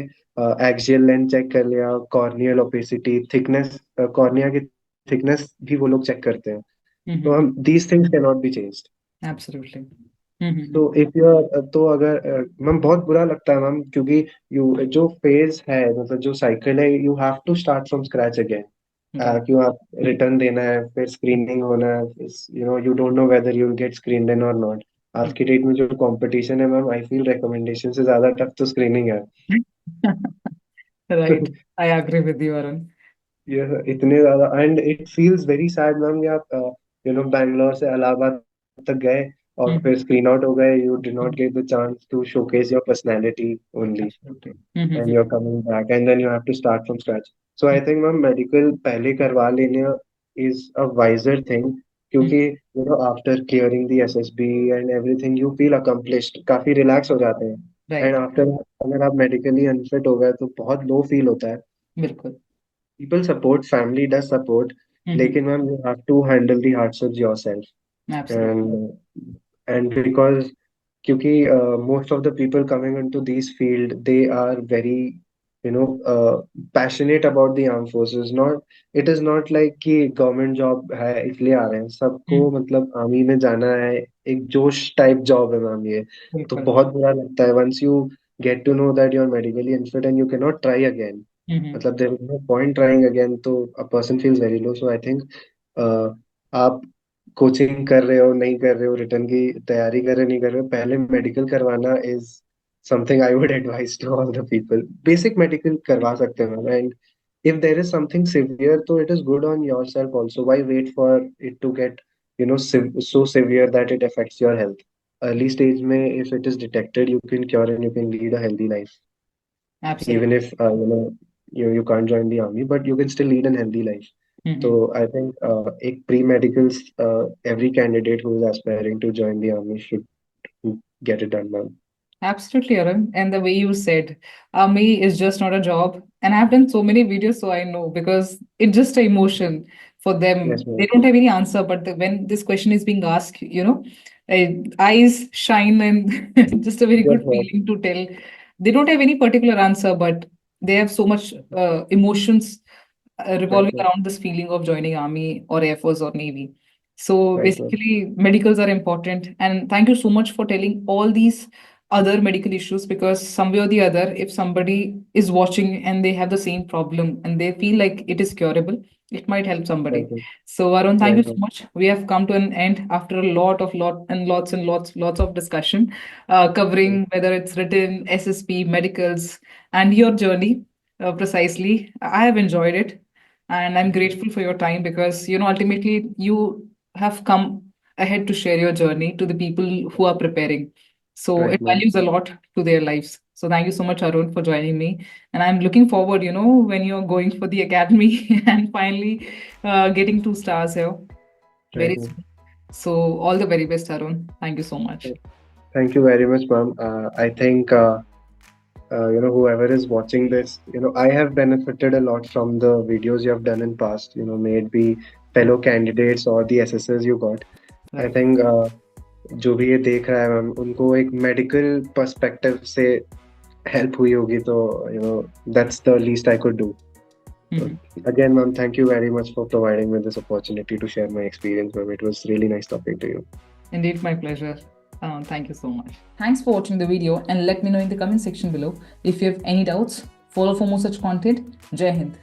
A: एक्सियल लेंथ चेक कर लिया, कॉर्नियल ओपेसिटी, थिकनेस, कॉर्निया की थिकनेस भी वो लोग चेक करते हैं। तो
B: Mhm.
A: हम these things can not be changed.
B: Absolutely.
A: तो
B: Mhm.
A: इफ यू तो अगर मैम बहुत बुरा लगता है मैम, क्योंकि यू जो फेज है, मतलब जो साइकिल है, you have to start from scratch again.
B: Right.
A: क्यों, आप रिटर्न देना है, फिर स्क्रीनिंग होना है, you don't know whether you will get screened in or not. आज की डेट में जो कंपटीशन है मैम, आई फील रिकमेंडेशन से ज्यादा टफ तो स्क्रीनिंग है।
B: Right. I agree with you, Arun.
A: ये इतने ज्यादा, and it feels very sad ma'am कि आप बैंगलोर से इलाहाबाद तक गए और
B: Mhm.
A: फिर स्क्रीन आउट हो गए, you did not
B: Mhm.
A: Get the chance to showcase your personality only,
B: Absolutely.
A: and you're
B: Mhm.
A: coming back and then you have to start from scratch. So I think ma'am medical पहले करवा लेना is a wiser thing,
B: Mhm.
A: क्योंकि after clearing the SSB and everything you feel accomplished, काफी relax हो जाते हैं। And
B: Right.
A: After, अगर आप मेडिकली अनफिट हो गए तो बहुत लो फील होता है।
B: बिल्कुल।
A: People support, family does support,
B: Mhm.
A: लेकिन ma'am you have to handle the hardships yourself।
B: Absolutely.
A: and because क्योंकि most of the people coming into these field, they are very passionate about the armed forces, not it is not like कि government job है इसलिए आ रहे हैं, सबको
B: Mhm.
A: मतलब army में जाना है, एक जोश टाइप जॉब है मैम ये। तो
B: बिल्कुल।
A: बहुत बुरा लगता है once you get to know that you are medically unfit and you can not try again,
B: Mhm.
A: मतलब there is no point trying again, तो a person feels very low. So I think आप coaching कर रहे हो नहीं कर रहे हो, रिटर्न की तैयारी कर रहे हो नहीं कर रहे हो, पहले मेडिकल करवाना is something I would advise to all the people. Basic medical करवा सकते हो, and if there is something severe, so it is good on yourself also. Why wait for it to get so severe that it affects your health? Early stage mein, if it is detected, you can cure and you can lead a healthy life, even
B: Absolutely.
A: if you can't join the army, but you can still lead a healthy life.
B: Mhm.
A: So I think a pre-medicals, every candidate who is aspiring to join the army should get it done, ma'am.
B: Absolutely, Arun. And the way you said, army is just not a job. And I've done so many videos, so I know because it's just an emotion for
A: Yes,
B: them. They
A: ma'am.
B: don't have any answer, but when this question is being asked, eyes shine and just a very
A: Yes,
B: good
A: ma'am.
B: feeling to tell. They don't have any particular answer, but they have so much emotions
A: Right,
B: revolving
A: ma'am.
B: around this feeling of joining army or air force or navy. So
A: Right, ma'am.
B: basically medicals are important, and thank you so much for telling all these other medical issues, because some way or the other, if somebody is watching and they have the same problem and they feel like it is curable, it might help somebody.
A: Right, ma'am.
B: So Arun, thank you
A: Right,
B: so
A: ma'am.
B: much. We have come to an end after a lots of discussion,
A: Right.
B: covering whether it's written, SSP, medicals, and your journey. Precisely, I have enjoyed it, and I'm grateful for your time, because ultimately you have come ahead to share your journey to the people who are preparing. So
A: Right,
B: it
A: ma'am.
B: values a lot to their lives. So thank you so much, Arun, for joining me. And I'm looking forward, when you're going for the academy and finally getting 2 stars here
A: Right,
B: very
A: ma'am.
B: soon. So all the very best, Arun. Thank you so much.
A: Thank you very much, ma'am. I think whoever is watching this, I have benefited a lot from the videos you have done in past. May it be fellow candidates or the SSS you got. I
B: Right.
A: think जो भी ये देख रहा है ma'am उनको एक medical perspective से help हुई होगी तो that's the least I could do. So
B: Mhm.
A: again, ma'am, thank you very much for providing me this opportunity to share my experience, ma'am. It was really nice talking to you.
B: Indeed, my pleasure. Thank you so much. Thanks for watching the video, and let me know in the comment section below if you have any doubts. Follow for more such content. Jai Hind.